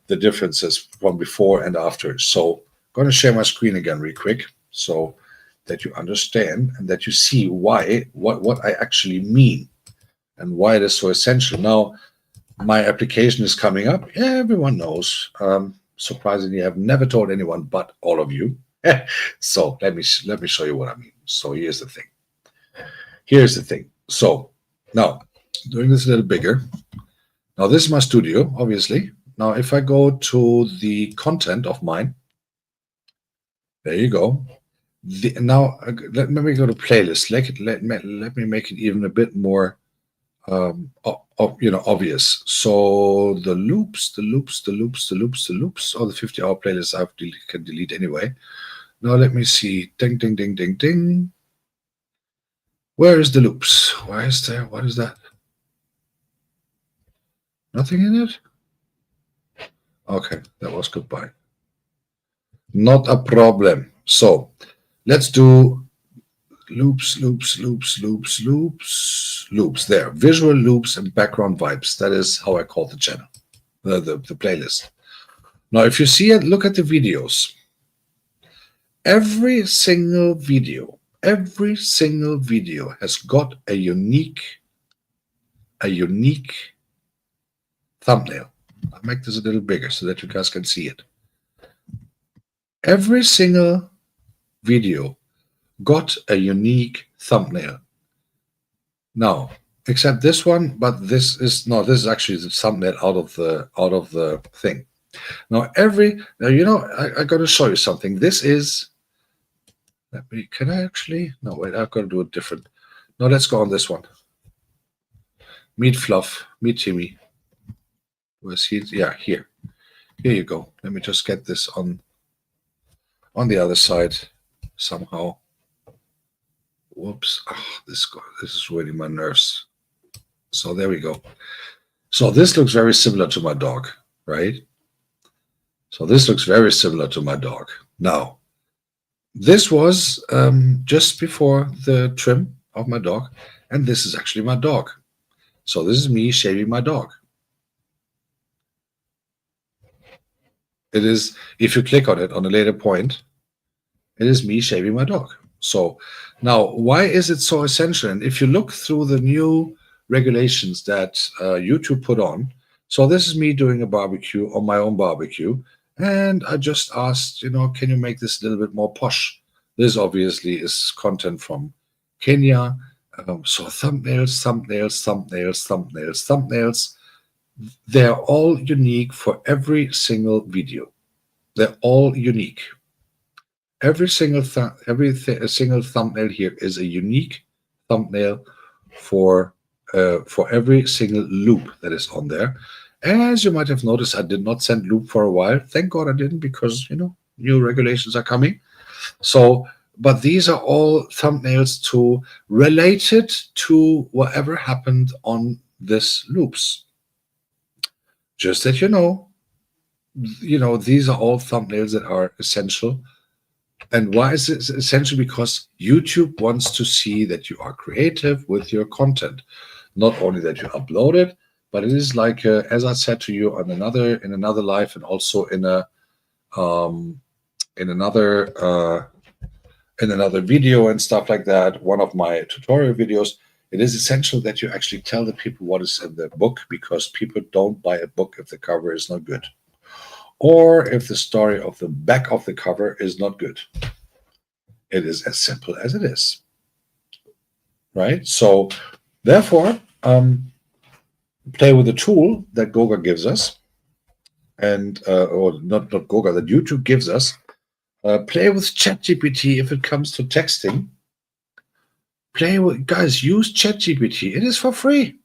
the differences from before and after. So I'm going to share my screen again real quick so that you understand and that you see what I actually mean. and why it is so essential. Now, my application is coming up. Yeah, everyone knows. Surprisingly, I've never told anyone but all of you. So let me show you what I mean. So here's the thing. Here's the thing. So now, doing this a little bigger. Now, this is my studio, obviously. Now, if I go to the content of mine, there you go. Now, let me go to playlist. Let me make it even a bit more, obvious. So the loops, or the 50-hour playlist can delete anyway. Now, let me see. Ding, ding, ding, ding, ding. Where is the loops? Why is there? What is that? Nothing in it? Okay, that was goodbye. Not a problem. So let's do loops. There, visual loops and background vibes. That is how I call the channel, the playlist. Now, if you see it, look at the videos. Every single video has got a unique thumbnail. I'll make this a little bigger so that you guys can see it. Every single video got a unique thumbnail. Now, except this one, but this is actually the thumbnail out of the thing. Now, I got to show you something. This is. Can I actually? No, wait. I've got to do it different. No, let's go on this one. Meet Fluff. Meet Timmy. Where's he? Yeah, here. Here you go. Let me just get this on the other side somehow. Whoops. Oh, this is really my nerves. So there we go. So this looks very similar to my dog, right? So this looks very similar to my dog. Now, this was just before the trim of my dog, and this is actually my dog. So this is me shaving my dog. It is, if you click on it on a later point, it is me shaving my dog. So now, why is it so essential? And if you look through the new regulations that YouTube put on, so this is me doing a barbecue on my own barbecue, and I just asked, can you make this a little bit more posh? This obviously is content from Kenya. So thumbnails. They're all unique for every single video. They're all unique. Every single thumbnail here is a unique thumbnail for every single loop that is on there. As you might have noticed, I did not send loop for a while. Thank God I didn't, because new regulations are coming. So, but these are all thumbnails related to whatever happened on this loops. Just that these are all thumbnails that are essential. And why is it essential? Because YouTube wants to see that you are creative with your content. Not only that you upload it, but it is like, as I said to you in another live, and also in another video and stuff like that, one of my tutorial videos, it is essential that you actually tell the people what is in the book, because people don't buy a book if the cover is not good, or if the story of the back of the cover is not good. It is as simple as it is, right? So therefore, play with the tool that Goga gives us, and or not Goga, that YouTube gives us. Play with ChatGPT if it comes to texting. Guys, use ChatGPT. It is for free.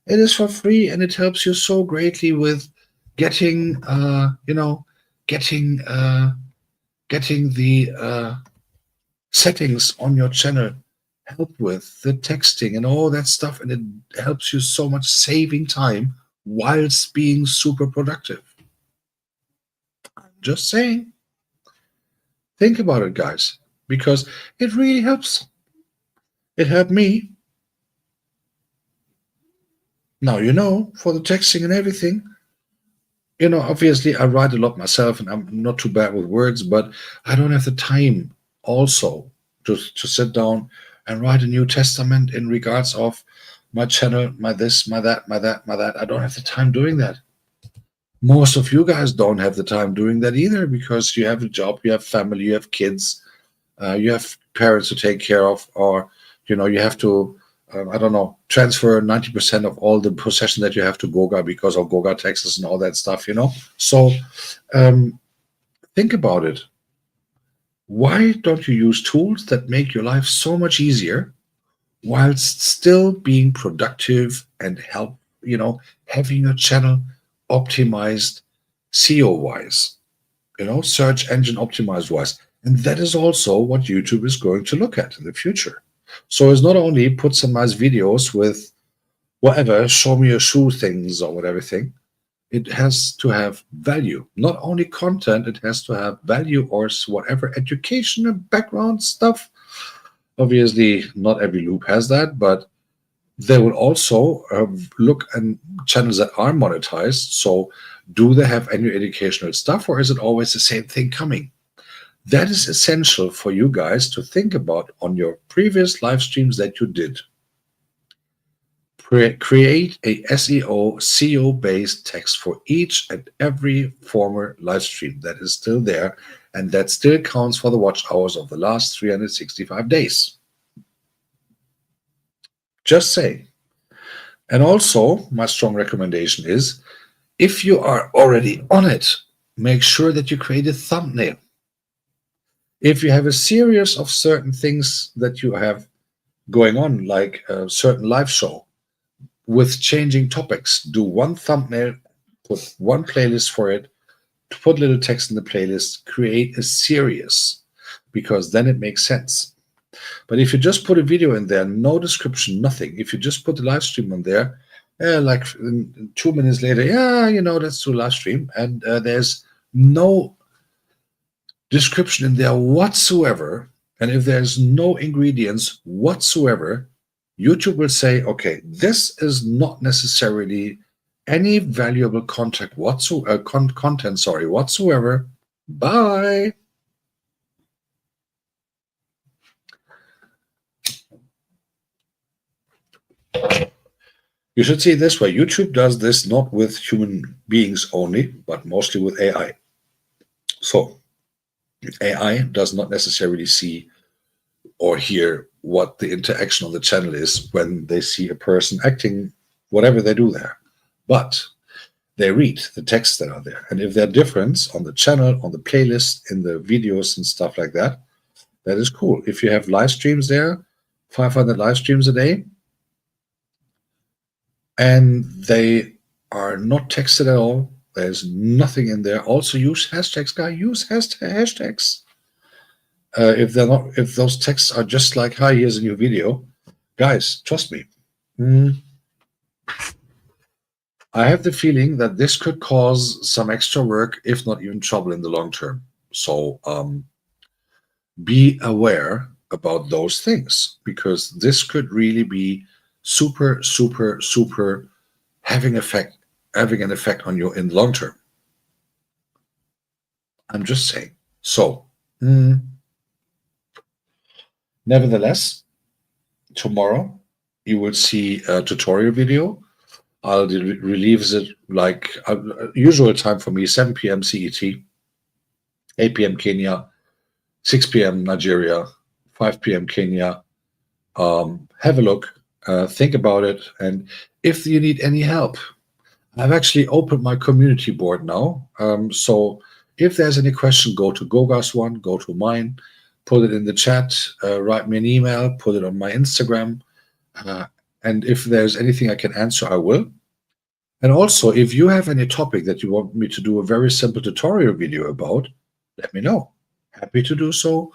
It is for free, and it helps you so greatly with getting the settings on your channel, help with the texting and all that stuff, and it helps you so much, saving time whilst being super productive. I'm just saying. Think about it, guys, because it really helps. It helped me. Now, for the texting and everything, obviously I write a lot myself, and I'm not too bad with words, but I don't have the time also to sit down and write a New Testament in regards of my channel, my this, my that, my that, my that. I don't have the time doing that. Most of you guys don't have the time doing that either because you have a job, you have family, you have kids, you have parents to take care of, or you have to, I don't know, transfer 90% of all the possession that you have to Goga because of Goga taxes and all that stuff. So um, think about it. Why don't you use tools that make your life so much easier whilst still being productive and help, having your channel optimized SEO wise, search engine optimized wise. And that is also what YouTube is going to look at in the future. So it's not only put some nice videos with whatever, show me your shoe things or whatever thing. It has to have value. Not only content, it has to have value or whatever education and background stuff. Obviously, not every loop has that, but they will also look at channels that are monetized. So, do they have any educational stuff, or is it always the same thing coming? That is essential for you guys to think about on your previous live streams that you did. Create a SEO, SEO based text for each and every former live stream that is still there and that still counts for the watch hours of the last 365 days. Just say. And also, my strong recommendation is if you are already on it, make sure that you create a thumbnail. If you have a series of certain things that you have going on, like a certain live show with changing topics, do one thumbnail, put one playlist for it, put little text in the playlist, create a series, because then it makes sense. But if you just put a video in there, no description, nothing, if you just put the live stream on there, like 2 minutes later, let's do a live stream, and there's no description in there whatsoever, and if there's no ingredients whatsoever, YouTube will say, okay, this is not necessarily any valuable content whatsoever. Bye. You should see it this way. YouTube does this not with human beings only, but mostly with AI. So AI does not necessarily see or hear what the interaction on the channel is when they see a person acting whatever they do there. But they read the texts that are there. And if there are difference on the channel, on the playlist, in the videos and stuff like that, that is cool. If you have live streams there, 500 live streams a day, and they are not texted at all, there's nothing in there. Also use hashtags, guys. Use hashtags. If those texts are just like, hi, here's a new video, guys, trust me. I have the feeling that this could cause some extra work, if not even trouble in the long term. So be aware about those things, because this could really be super, super, super having an effect on you in the long term. I'm just saying. So, nevertheless, tomorrow you will see a tutorial video. I'll release it like usual time for me, 7 p.m. CET, 8 p.m. Kenya, 6 p.m. Nigeria, 5 p.m. Kenya. Have a look, think about it, and if you need any help, I've actually opened my community board now. So if there's any question, go to Goga's one, go to mine, put it in the chat, write me an email, put it on my Instagram. And if there's anything I can answer, I will. And also, if you have any topic that you want me to do a very simple tutorial video about, let me know. Happy to do so.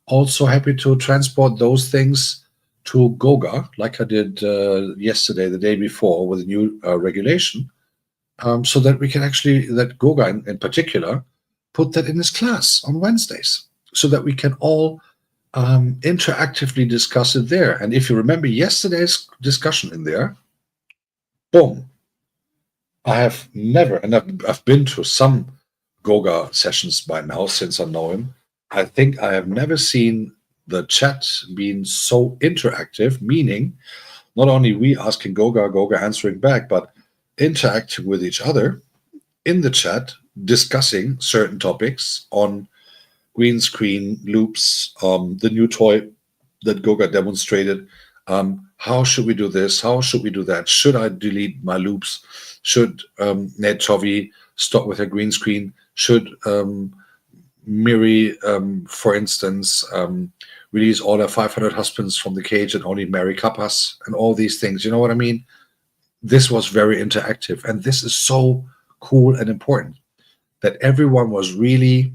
Also happy to transport those things to Goga, like I did yesterday, the day before, with a new regulation, so that we can actually, that Goga in particular, put that in his class on Wednesdays, so that we can all interactively discuss it there. And if you remember yesterday's discussion in there, boom. I have never, and I've been to some Goga sessions by now since I know him. I think I have never seen the chat being so interactive, meaning not only we asking Goga, Goga answering back, but interacting with each other in the chat, discussing certain topics on green screen loops, the new toy that Goga demonstrated. How should we do this? How should we do that? Should I delete my loops? Should Ned Chovy stop with her green screen? Should Miri, for instance, release all her 500 husbands from the cage and only marry Kappas and all these things? You know what I mean? This was very interactive, and this is so cool and important that everyone was really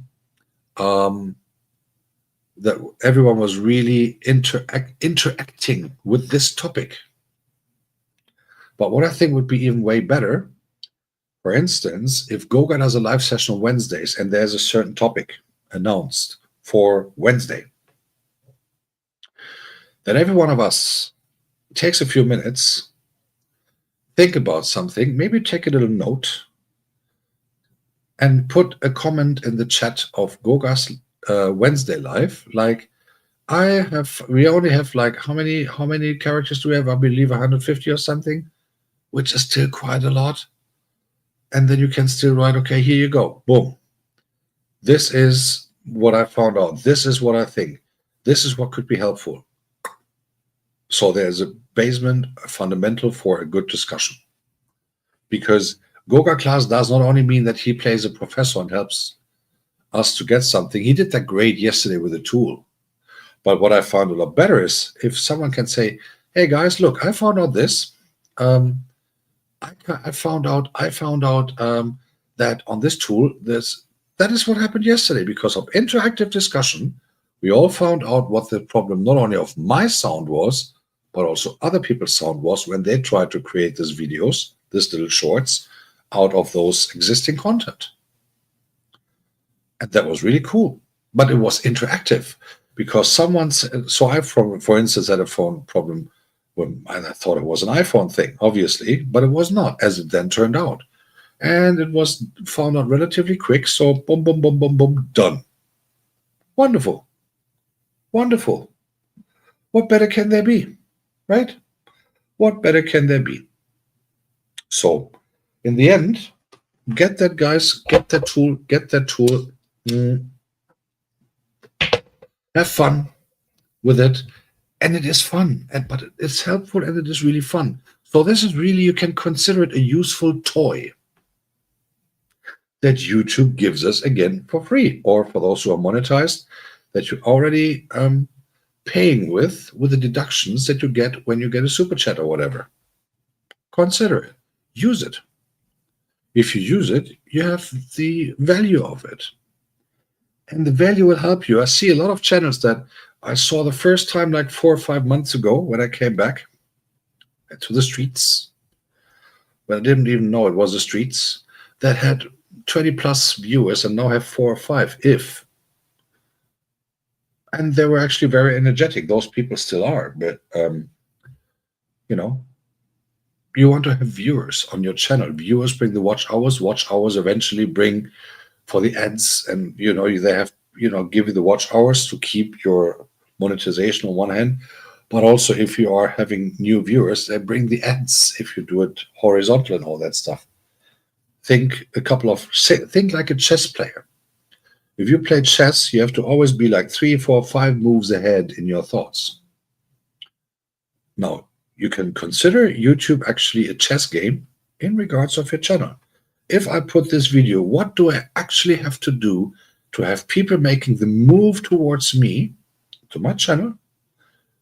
interacting with this topic. But what I think would be even way better, for instance, if Goga does a live session on Wednesdays and there's a certain topic announced for Wednesday, then every one of us takes a few minutes, think about something, maybe take a little note, and put a comment in the chat of Goga's Wednesday live, like, we only have like, how many characters do we have? I believe 150 or something, which is still quite a lot. And then you can still write, okay, here you go, boom. This is what I found out. This is what I think. This is what could be helpful. So there's a basement, a fundamental for a good discussion. Because Goga class does not only mean that he plays a professor and helps us to get something. He did that great yesterday with a tool. But what I found a lot better is if someone can say, hey guys, look, I found out this. I found out that on this tool, that is what happened yesterday. Because of interactive discussion, we all found out what the problem not only of my sound was, but also other people's sound was when they tried to create these videos, these little shorts, out of those existing content. And that was really cool. But it was interactive because so I, for instance, had a phone problem and I thought it was an iPhone thing, obviously, but it was not, as it then turned out. And it was found out relatively quick. So boom, boom, boom, boom, boom, done. Wonderful. Wonderful. What better can there be? Right? What better can there be? So in the end, get that, guys, get that tool. Have fun with it. And it is fun, but it's helpful and it is really fun. So this is really, you can consider it a useful toy that YouTube gives us again for free, or for those who are monetized, that you're already paying with the deductions that you get when you get a super chat or whatever. Consider it. Use it. If you use it, you have the value of it. And the value will help you. I see a lot of channels that I saw the first time like 4 or 5 months ago when I came back to the streets, but I didn't even know it was the streets, that had 20 plus viewers and now have 4 or 5, if. And they were actually very energetic. Those people still are, but you know, you want to have viewers on your channel. Viewers bring the watch hours. Watch hours eventually bring for the ads, and they have give you the watch hours to keep your monetization on one hand, but also if you are having new viewers, they bring the ads if you do it horizontal and all that stuff. Think like a chess player. If you play chess, you have to always be like 3, 4, 5 moves ahead in your thoughts. Now, you can consider YouTube actually a chess game in regards of your channel. If I put this video, what do I actually have to do to have people making the move towards me, to my channel,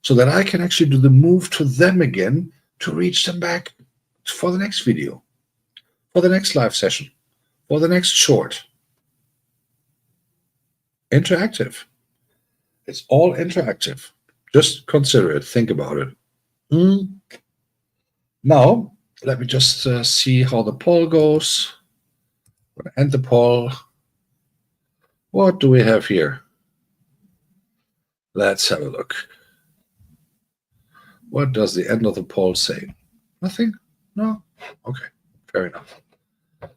so that I can actually do the move to them again to reach them back for the next video, for the next live session, for the next short. Interactive. It's all interactive. Just consider it. Think about it. Now, let me just see how the poll goes. I'm going to end the poll. What do we have here? Let's have a look. What does the end of the poll say? Nothing? No? Okay, fair enough.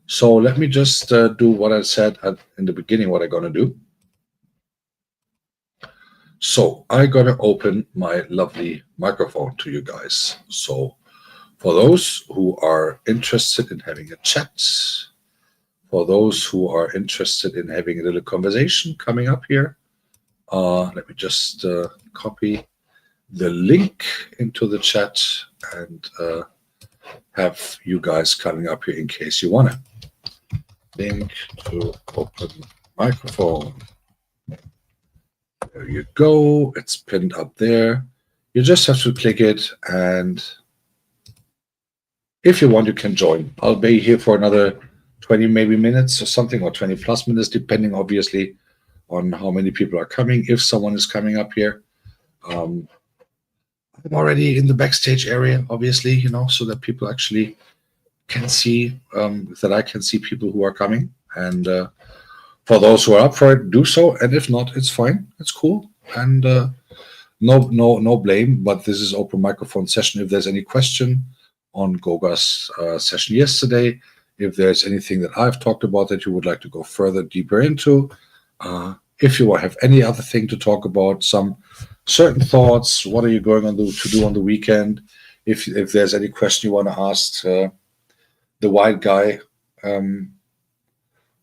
So let me just do what I said in the beginning, what I'm going to do. So I gotta open my lovely microphone to you guys. So for those who are interested in having a chat, for those who are interested in having a little conversation coming up here, let me just copy the link into the chat and have you guys coming up here in case you want to. Link to open microphone. There you go. It's pinned up there. You just have to click it, and if you want, you can join. I'll be here for another 20 maybe minutes or something, or 20 plus minutes, depending obviously on how many people are coming. If someone is coming up here, I'm already in the backstage area, obviously, so that people actually can see that I can see people who are coming. And for those who are up for it, do so. And if not, it's fine. It's cool. And no blame. But this is open microphone session. If there's any question on Goga's session yesterday, if there's anything that I've talked about that you would like to go further deeper into, if you have any other thing to talk about, some certain thoughts, what are you going to do on the weekend? If there's any question you want to ask the white guy,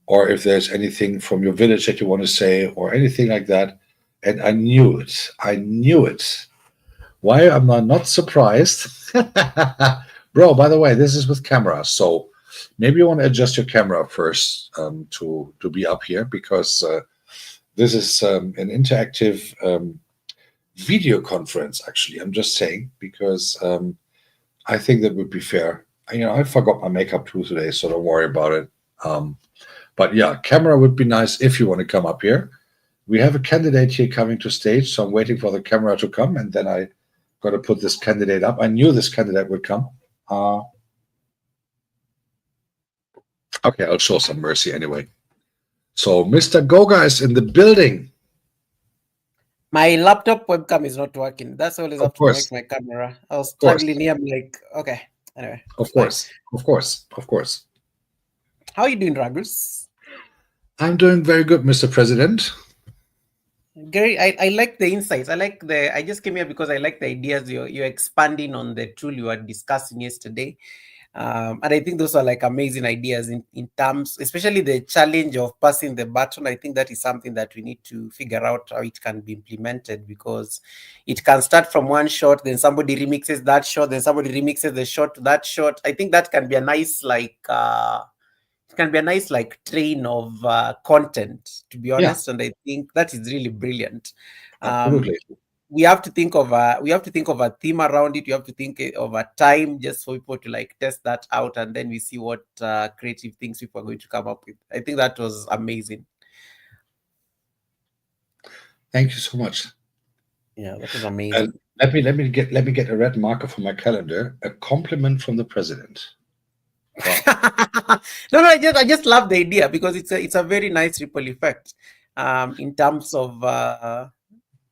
or if there's anything from your village that you want to say, or anything like that. And I knew it. I knew it. Why am I not surprised? Bro, by the way, this is with camera. So maybe you want to adjust your camera first to be up here, because this is an interactive video conference, actually. I'm just saying, because I think that would be fair. I forgot my makeup tool today, so don't worry about it. But yeah, camera would be nice if you want to come up here. We have a candidate here coming to stage, so I'm waiting for the camera to come, and then I got to put this candidate up. I knew this candidate would come. Okay, I'll show some mercy anyway. So Mr. Goga is in the building. My laptop webcam is not working. That's always have to connect my camera. I was struggling here. I'm like, okay. Anyway. Of course. How are you doing, Ragus? I'm doing very good, Mr. President. Gary, I like the insights. I just came here because I like the ideas you're expanding on the tool you were discussing yesterday. And I think those are like amazing ideas in terms, especially the challenge of passing the baton. I think that is something that we need to figure out how it can be implemented, because it can start from one shot, then somebody remixes that shot, then somebody remixes the shot to that shot. I think that can be a nice train of content, to be honest. And I think that is really brilliant. Absolutely. We have to think of a theme around it. You have to think of a time just for people to like test that out, and then we see what creative things people are going to come up with. I think that was amazing. Thank you so much. Yeah, that was amazing. Let me get a red marker for my calendar. A compliment from the president. Wow. No, I just love the idea, because it's a very nice ripple effect in terms of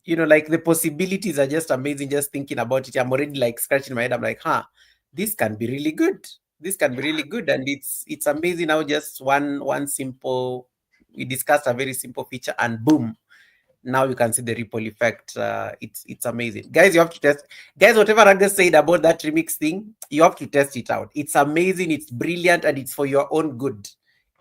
like the possibilities are just amazing. Just thinking about it, I'm already like scratching my head. I'm like, this can be really good. And it's amazing how just one simple, we discussed a very simple feature, and boom, now you can see the ripple effect. It's amazing, guys. You have to test, guys. Whatever Raga said about that remix thing, you have to test it out. It's amazing, it's brilliant, and it's for your own good.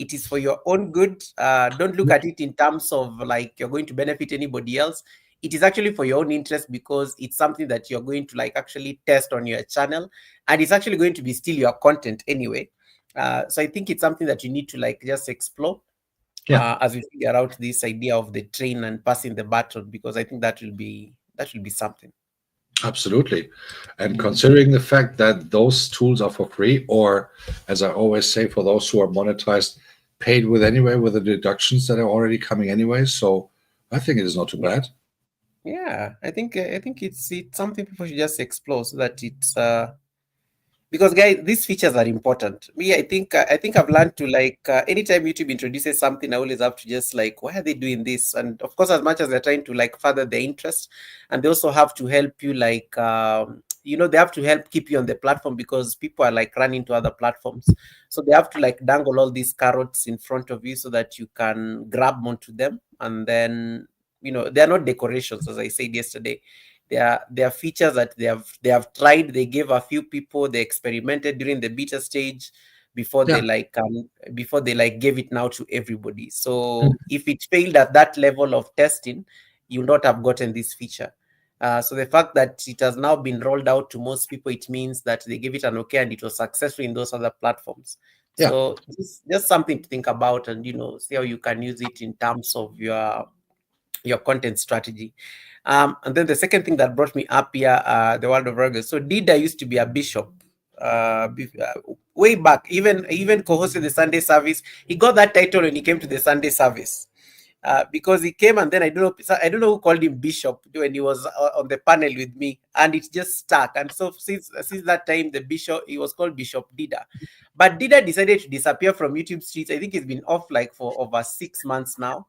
It is for your own good. Don't look at it in terms of like you're going to benefit anybody else. It is actually for your own interest, because it's something that you're going to like actually test on your channel, and it's actually going to be still your content anyway. So I think it's something that you need to like just explore as we figure out this idea of the train and passing the baton, because I think that will be something. Absolutely. And considering the fact that those tools are for free, or as I always say, for those who are monetized, paid with anyway, with the deductions that are already coming anyway. So I think it is not too bad. Yeah, I think it's something people should just explore, so that it's because guys, these features are important. Me, I think I've learned to like anytime YouTube introduces something, I always have to just like, why are they doing this? And of course, as much as they're trying to like further their interest, and they also have to help you like they have to help keep you on the platform, because people are like running to other platforms, so they have to like dangle all these carrots in front of you so that you can grab onto them, and then they are not decorations, as I said yesterday. They are features that they have tried. They gave a few people, they experimented during the beta stage before Yeah. they gave it now to everybody. Mm. So if it failed at that level of testing, you would not have gotten this feature. So the fact that it has now been rolled out to most people, it means that they gave it an okay and it was successful in those other platforms. Yeah. So just something to think about, and see how you can use it in terms of your content strategy. And then the second thing that brought me up here, the world of reggae. So Dida used to be a bishop way back, even co-hosted the Sunday service. He got that title when he came to the Sunday service. Because he came, and then I don't know who called him bishop when he was on the panel with me, and it just stuck. And so since that time, he was called Bishop Dida. But Dida decided to disappear from YouTube streets. I think he's been off like for over 6 months now.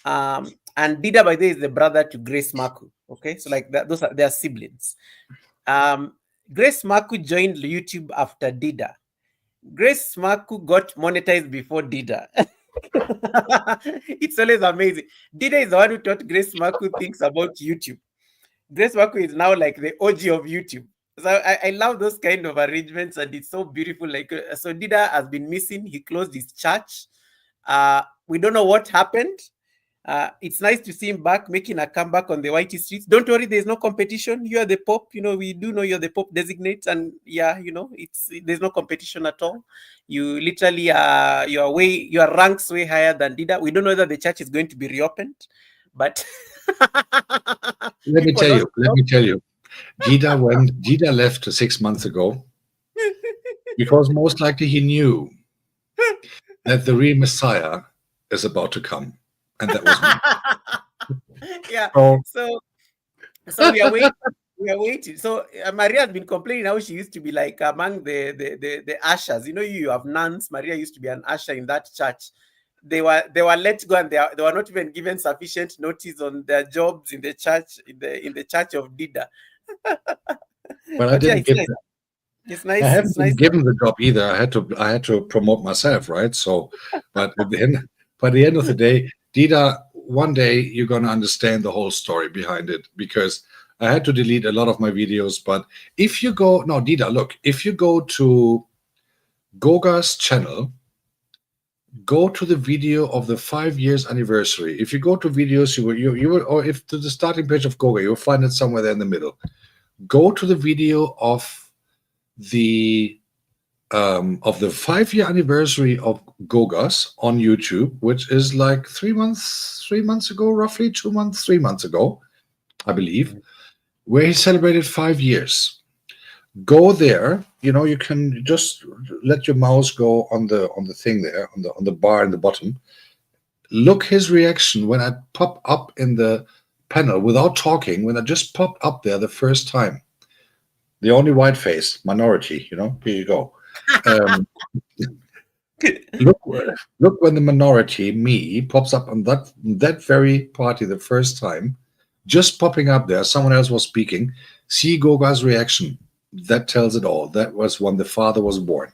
And Dida, by the way, is the brother to Grace Maku. Okay, so like that, they are siblings. Grace Maku joined YouTube after Dida. Grace Maku got monetized before Dida. It's always amazing. Dida is the one who taught Grace Maku things about YouTube. Grace Maku is now like the OG of YouTube. So I love those kind of arrangements, and it's so beautiful. Like so Dida has been missing. He closed his church. We don't know what happened. It's nice to see him back, making a comeback on the YT streets. Don't worry, there's no competition. You are the Pope. We do know you're the Pope designate, and yeah, there's no competition at all. You literally your ranks way higher than Dida. We don't know whether the church is going to be reopened, but Let me tell you, Dida left 6 months ago, because most likely he knew that the real Messiah is about to come, and that was me. Yeah. Oh. So we are waiting. We are waiting. So Maria has been complaining how she used to be like among the ushers. You have nuns. Maria used to be an usher in that church. They were let go, and they were not even given sufficient notice on their jobs in the church in the church of Dida. But I didn't give. It's nice. I haven't been given the job either. I had to promote myself, right? So, but then by the end of the day, Dida, one day you're gonna understand the whole story behind it, because I had to delete a lot of my videos. But if you go, no, Dida, look, if you go to Goga's channel, go to the video of the 5 years anniversary. If you go to videos, you will, or if to the starting page of Goga, you'll find it somewhere there in the middle. Go to the video of the 5-year anniversary of Gogas on YouTube, which is like 3 months ago, roughly 2 months, 3 months ago, I believe, where he celebrated 5 years. Go there. You can just let your mouse go on the thing there, on the bar in the bottom. Look his reaction when I pop up in the panel without talking, when I just popped up there the first time. The only white face, minority, here you go. Look when the minority, me, pops up on that very party the first time, just popping up there. Someone else was speaking. See Goga's reaction. That tells it all. That was when the father was born.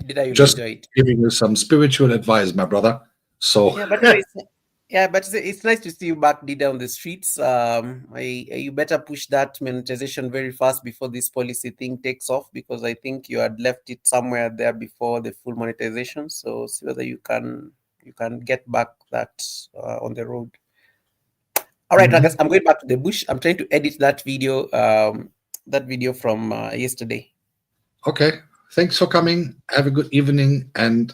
Did I just enjoy it? Giving you some spiritual advice, my brother. So yeah, but it's nice to see you back, Dida, on the streets. You better push that monetization very fast before this policy thing takes off, because I think you had left it somewhere there before the full monetization. So see whether you can get back that on the road. All right, Ragas, I'm going back to the bush. I'm trying to edit that video from yesterday. Okay, thanks for coming. Have a good evening, and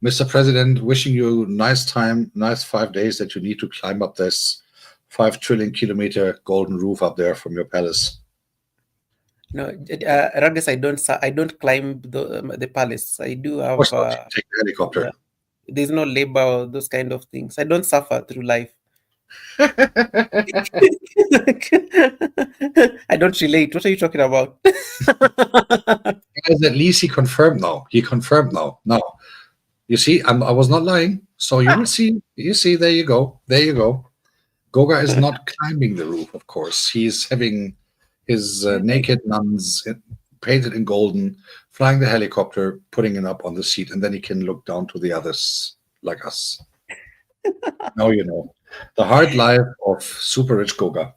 Mr. President, wishing you nice time, nice 5 days that you need to climb up this 5 trillion kilometer golden roof up there from your palace. No, Ragas, I don't climb the palace. I do have. Of course not. Take the helicopter. There's no labor or those kind of things. I don't suffer through life. I don't relate. What are you talking about? Because at least he confirmed now. Now, you see, I was not lying. So you will see. You see, there you go. Goga is not climbing the roof, of course. He's having his naked nuns painted in golden, flying the helicopter, putting it up on the seat, and then he can look down to the others like us. Now you know the hard life of super rich Goga.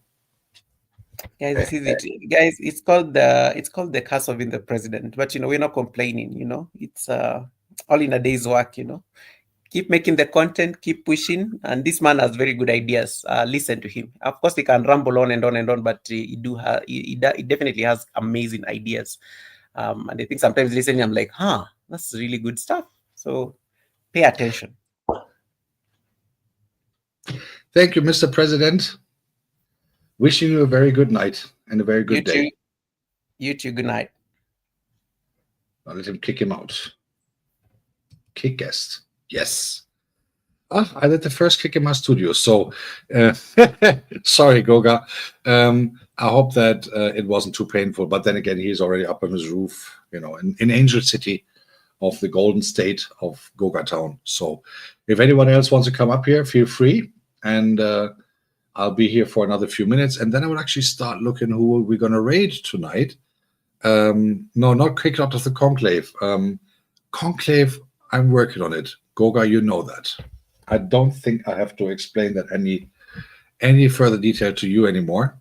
Guys, this is it. Guys, it's called the curse of being the president. But we're not complaining, It's all in a day's work, Keep making the content, keep pushing, and this man has very good ideas. Listen to him. Of course, he can ramble on and on and on, but he definitely has amazing ideas. And I think sometimes listening, I'm like, that's really good stuff. So pay attention. Thank you, Mr. President. Wishing you a very good night and a very good day. You too. Good night. Now let him kick him out. Kick guest. Yes. I did the first kick in my studio. So sorry, Goga. I hope that it wasn't too painful. But then again, he's already up on his roof, in Angel City of the Golden State of Goga Town. So if anyone else wants to come up here, feel free. And I'll be here for another few minutes. And then I will actually start looking who we're going to raid tonight. No, not kicked out of the Conclave. Conclave, I'm working on it. Goga, you know that. I don't think I have to explain that any further detail to you anymore.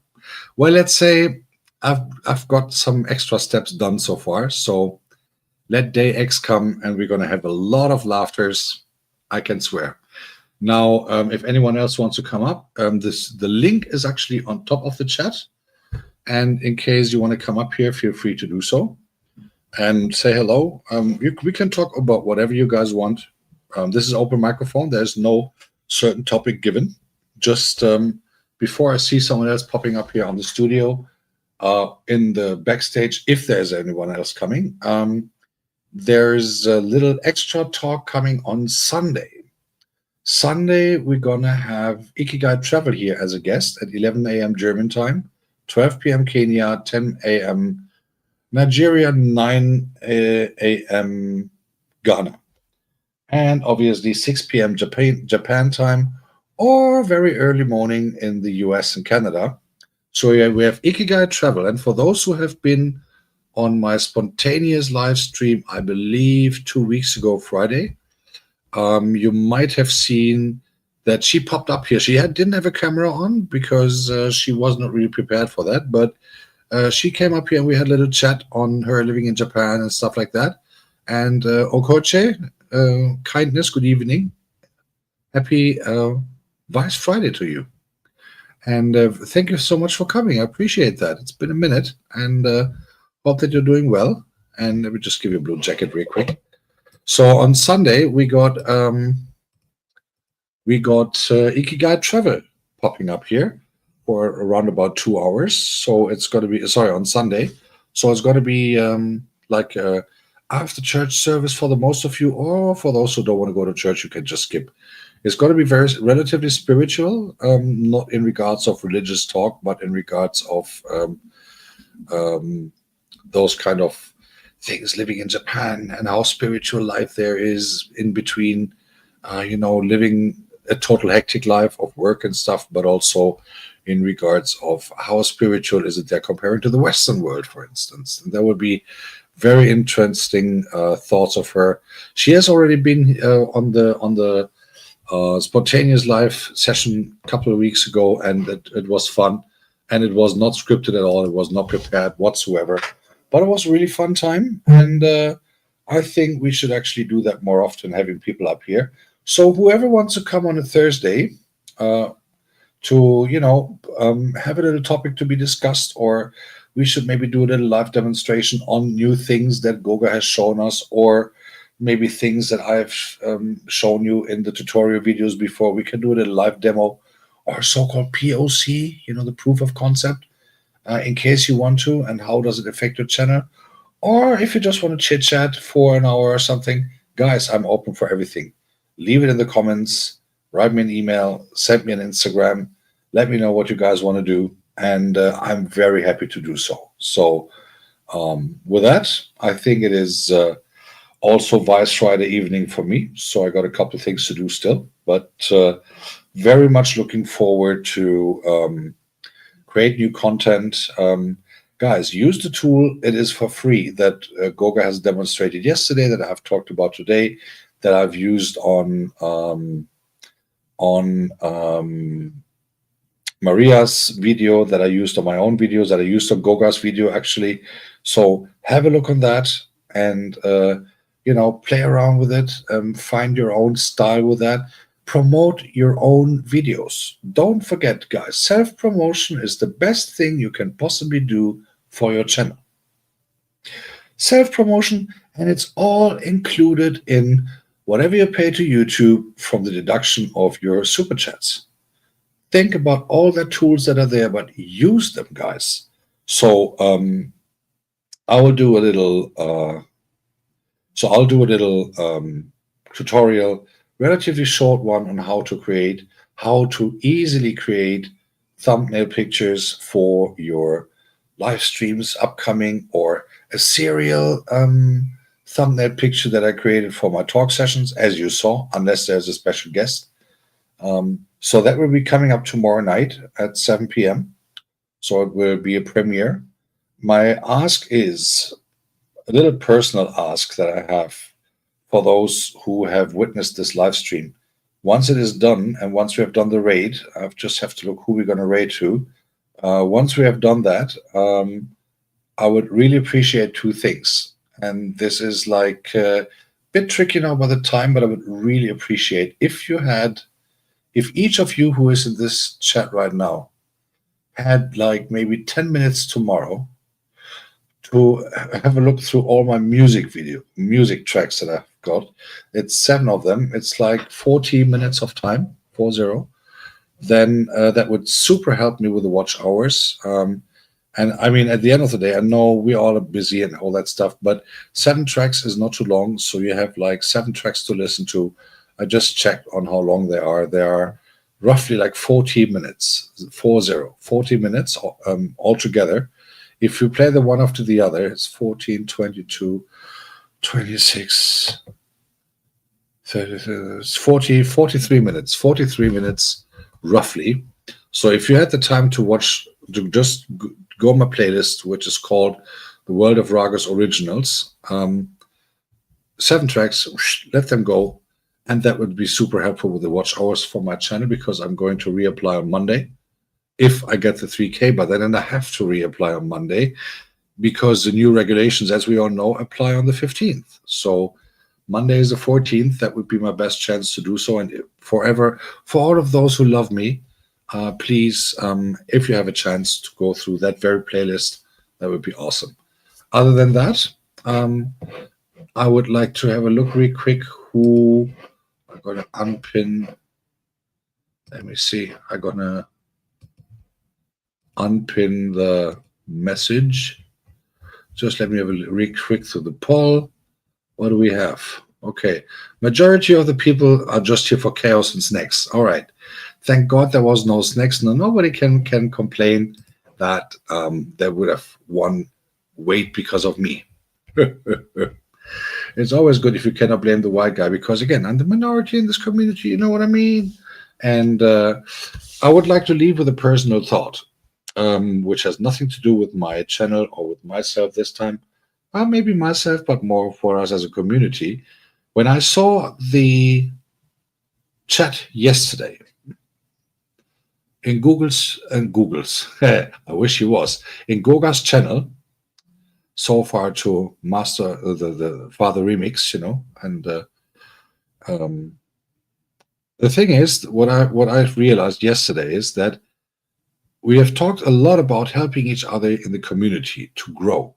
Well, let's say I've got some extra steps done so far. So let day X come and we're going to have a lot of laughters. I can swear. Now, if anyone else wants to come up, the link is actually on top of the chat. And in case you want to come up here, feel free to do so and say hello. We can talk about whatever you guys want. This is open microphone. There's no certain topic given. Just before I see someone else popping up here on the studio, in the backstage, if there's anyone else coming, there's a little extra talk coming on Sunday. Sunday, we're going to have Ikigai Travel here as a guest at 11 a.m. German time, 12 p.m. Kenya, 10 a.m. Nigeria, 9 a.m. Ghana. And obviously 6 p.m. Japan time, or very early morning in the US and Canada. So yeah, we have Ikigai Travel. And for those who have been on my spontaneous live stream, I believe 2 weeks ago, Friday, you might have seen that she popped up here. She didn't have a camera on because she was not really prepared for that. But she came up here and we had a little chat on her living in Japan and stuff like that. And Okoche, kindness, good evening. Happy Vice Friday to you. And thank you so much for coming. I appreciate that. It's been a minute and hope that you're doing well. And let me just give you a blue jacket real quick. So on Sunday, we got Ikigai Travel popping up here for around about 2 hours. So it's going to be, on Sunday. So it's going to be like after church service for the most of you, or for those who don't want to go to church, you can just skip. It's going to be relatively spiritual, not in regards of religious talk, but in regards of those kind of things, living in Japan and how spiritual life there is in between, living a total hectic life of work and stuff, but also in regards of how spiritual is it there comparing to the Western world, for instance. And that would be very interesting thoughts of her. She has already been on the spontaneous live session a couple of weeks ago, and it was fun, and it was not scripted at all. It was not prepared whatsoever, but it was a really fun time, and I think we should actually do that more often, having people up here. So whoever wants to come on a Thursday to have a little topic to be discussed, or we should maybe do a little live demonstration on new things that Goga has shown us, or maybe things that I've shown you in the tutorial videos before. We can do a little live demo, or so-called POC, the proof of concept, in case you want to, and how does it affect your channel. Or if you just want to chit-chat for an hour or something, guys, I'm open for everything. Leave it in the comments, write me an email, send me an Instagram, let me know what you guys want to do, and I'm very happy to do so. So with that, I think it is also Vice Friday evening for me, so I got a couple of things to do still, but very much looking forward to create new content. Guys, use the tool. It is for free that Goga has demonstrated yesterday, that I've talked about today, that I've used on on Maria's video that I used, on my own videos that I used on Goga's video actually. So have a look on that and play around with it. Find your own style with that. Promote your own videos. Don't forget, guys, self-promotion is the best thing you can possibly do for your channel. Self-promotion, and it's all included in whatever you pay to YouTube from the deduction of your super chats. Think about all the tools that are there, but use them, guys. So I will do a little. I'll do a little tutorial, relatively short one, on how to easily create thumbnail pictures for your live streams upcoming, or a serial thumbnail picture that I created for my talk sessions, as you saw, unless there's a special guest. So that will be coming up tomorrow night at 7 p.m. So it will be a premiere. My ask is a little personal ask that I have for those who have witnessed this live stream. Once it is done, and once we have done the raid, I just have to look who we're going to raid to. Once we have done that, I would really appreciate two things. And this is like a bit tricky now by the time, but I would really appreciate if each of you who is in this chat right now had like maybe 10 minutes tomorrow to have a look through all my music tracks that I've got. It's 7 of them. It's like 40 minutes of time, 40. Then that would super help me with the watch hours. And I mean, at the end of the day, I know we all are busy and all that stuff, but 7 tracks is not too long. So you have like 7 tracks to listen to. I just checked on how long they are. They are roughly like 40 minutes, 40 minutes altogether. If you play the one after the other, it's 14, 22, 26, 30, 40, 43 minutes roughly. So if you had the time to watch, to just go on my playlist, which is called The World of Ragas Originals, 7 tracks, let them go. And that would be super helpful with the watch hours for my channel, because I'm going to reapply on Monday. If I get the 3K by then, and I have to reapply on Monday, because the new regulations, as we all know, apply on the 15th. So Monday is the 14th. That would be my best chance to do so. And for all of those who love me, please, if you have a chance to go through that very playlist, that would be awesome. Other than that, I would like to have a look real quick who I'm going to unpin. Let me see. I'm going to unpin the message. Just let me have a real quick through the poll. What do we have? Okay. Majority of the people are just here for chaos and snacks. All right. Thank God there was no snacks. No, nobody can complain that they would have won weight because of me. It's always good if you cannot blame the white guy, because again, I'm the minority in this community. You know what I mean? And I would like to leave with a personal thought, which has nothing to do with my channel or with myself this time. Maybe myself, but more for us as a community. When I saw the chat yesterday in Google's, I wish he was, in Goga's channel, so far to master the Father remix, and the thing is, what I realized yesterday is that we have talked a lot about helping each other in the community to grow,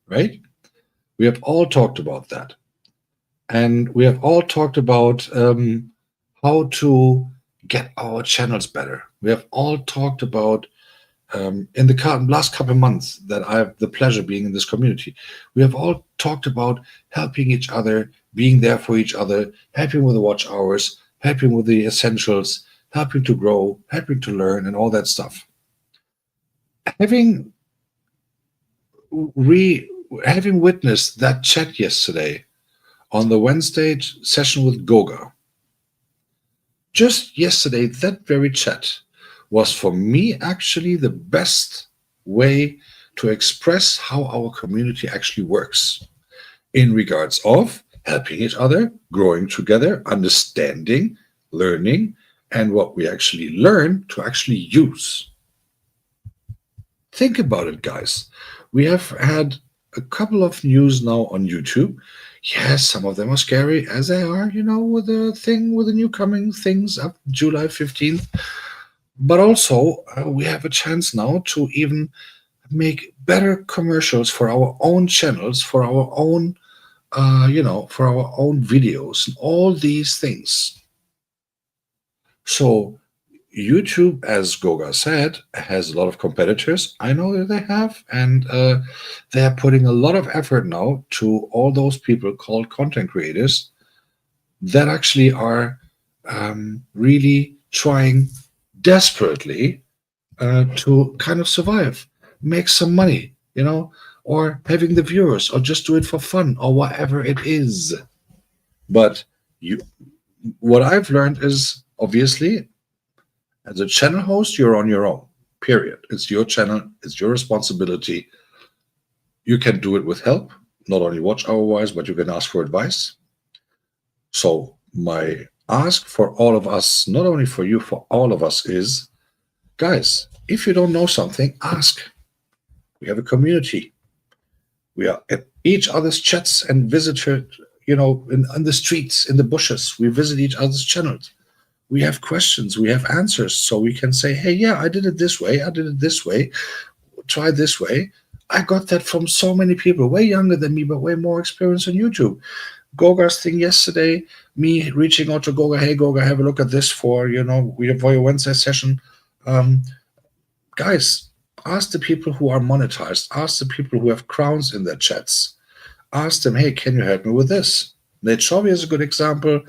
right? We have all talked about that. And we have all talked about how to get our channels better. We have all talked about, in the last couple of months that I have the pleasure being in this community, we have all talked about helping each other, being there for each other, helping with the watch hours, helping with the essentials, helping to grow, helping to learn, and all that stuff. Having witnessed that chat yesterday on the Wednesday session with Goga, just yesterday, that very chat was for me actually the best way to express how our community actually works in regards of helping each other, growing together, understanding, learning, and what we actually learn to actually use. Think about it, guys. We have had a couple of news now on YouTube. Yes, some of them are scary, as they are, with the new coming things up July 15th. But also, we have a chance now to even make better commercials for our own channels, for our own, for our own videos, and all these things. So YouTube, as Goga said, has a lot of competitors. I know that they have, and they are putting a lot of effort now to all those people called content creators that actually are really trying desperately to kind of survive, make some money, or having the viewers, or just do it for fun, or whatever it is. But what I've learned is, obviously, as a channel host, you're on your own, period. It's your channel, it's your responsibility. You can do it with help, not only watch hour-wise, but you can ask for advice. So my ask for all of us, not only for you, for all of us is, guys, if you don't know something, ask. We have a community. We are at each other's chats and visit, in the streets, in the bushes. We visit each other's channels. We have questions, we have answers, so we can say, hey, yeah, I did it this way, try this way. I got that from so many people, way younger than me, but way more experience on YouTube. Goga's thing yesterday, me reaching out to Goga, hey, Goga, have a look at this for your Wednesday session. Guys, ask the people who are monetized, ask the people who have crowns in their chats. Ask them, hey, can you help me with this? Nate Chauvy is a good example.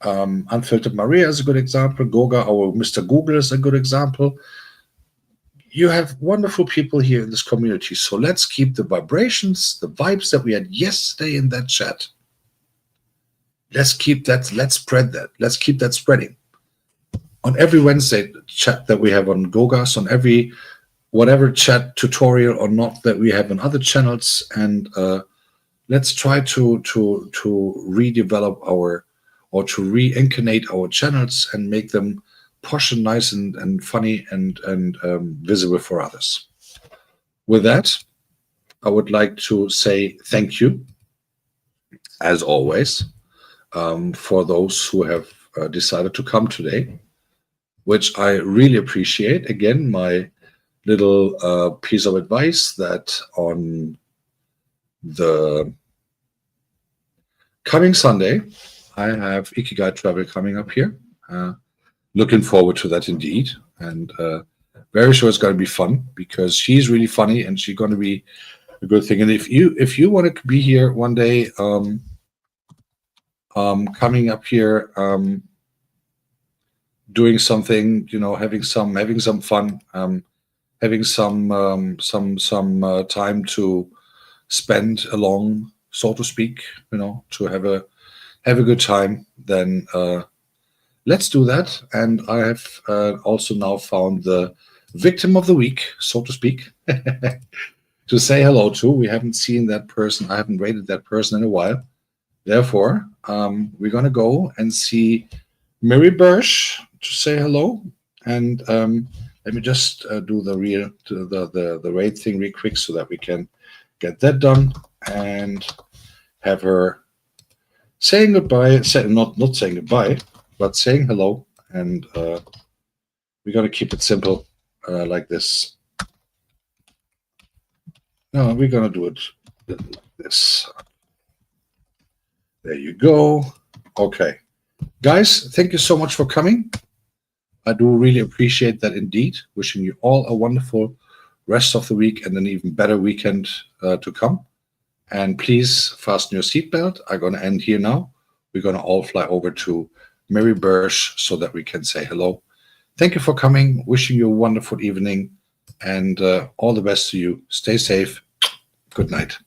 Unfiltered Maria is a good example. Goga, our Mr. Google, is a good example. You have wonderful people here in this community. So let's keep the vibrations, the vibes that we had yesterday in that chat. Let's keep that. Let's spread that. Let's keep that spreading. On every Wednesday chat that we have on Gogas, on every whatever chat tutorial or not that we have on other channels, and let's try to redevelop or to reincarnate our channels and make them posh and nice and funny and visible for others. With that, I would like to say thank you, as always, for those who have decided to come today, which I really appreciate. Again, my little piece of advice that on the coming Sunday, I have Ikigai Travel coming up here. Looking forward to that indeed. And very sure it's going to be fun because she's really funny and she's going to be a good thing. And if you want to be here one day, coming up here, doing something, having some fun, having some time to spend along, so to speak, to have a good time, then let's do that. And I have also now found the victim of the week, so to speak, to say hello to. We haven't seen that person. I haven't rated that person in a while. Therefore, we're going to go and see Mary Bursch to say hello. And let me just do the rate thing real quick so that we can get that done and have her saying goodbye, not saying goodbye, but saying hello. And we're going to keep it simple like this. No, we're going to do it like this. There you go. Okay. Guys, thank you so much for coming. I do really appreciate that indeed. Wishing you all a wonderful rest of the week and an even better weekend to come. And please fasten your seatbelt. I'm going to end here now. We're going to all fly over to Mary Bursch so that we can say hello. Thank you for coming. Wishing you a wonderful evening and all the best to you. Stay safe. Good night.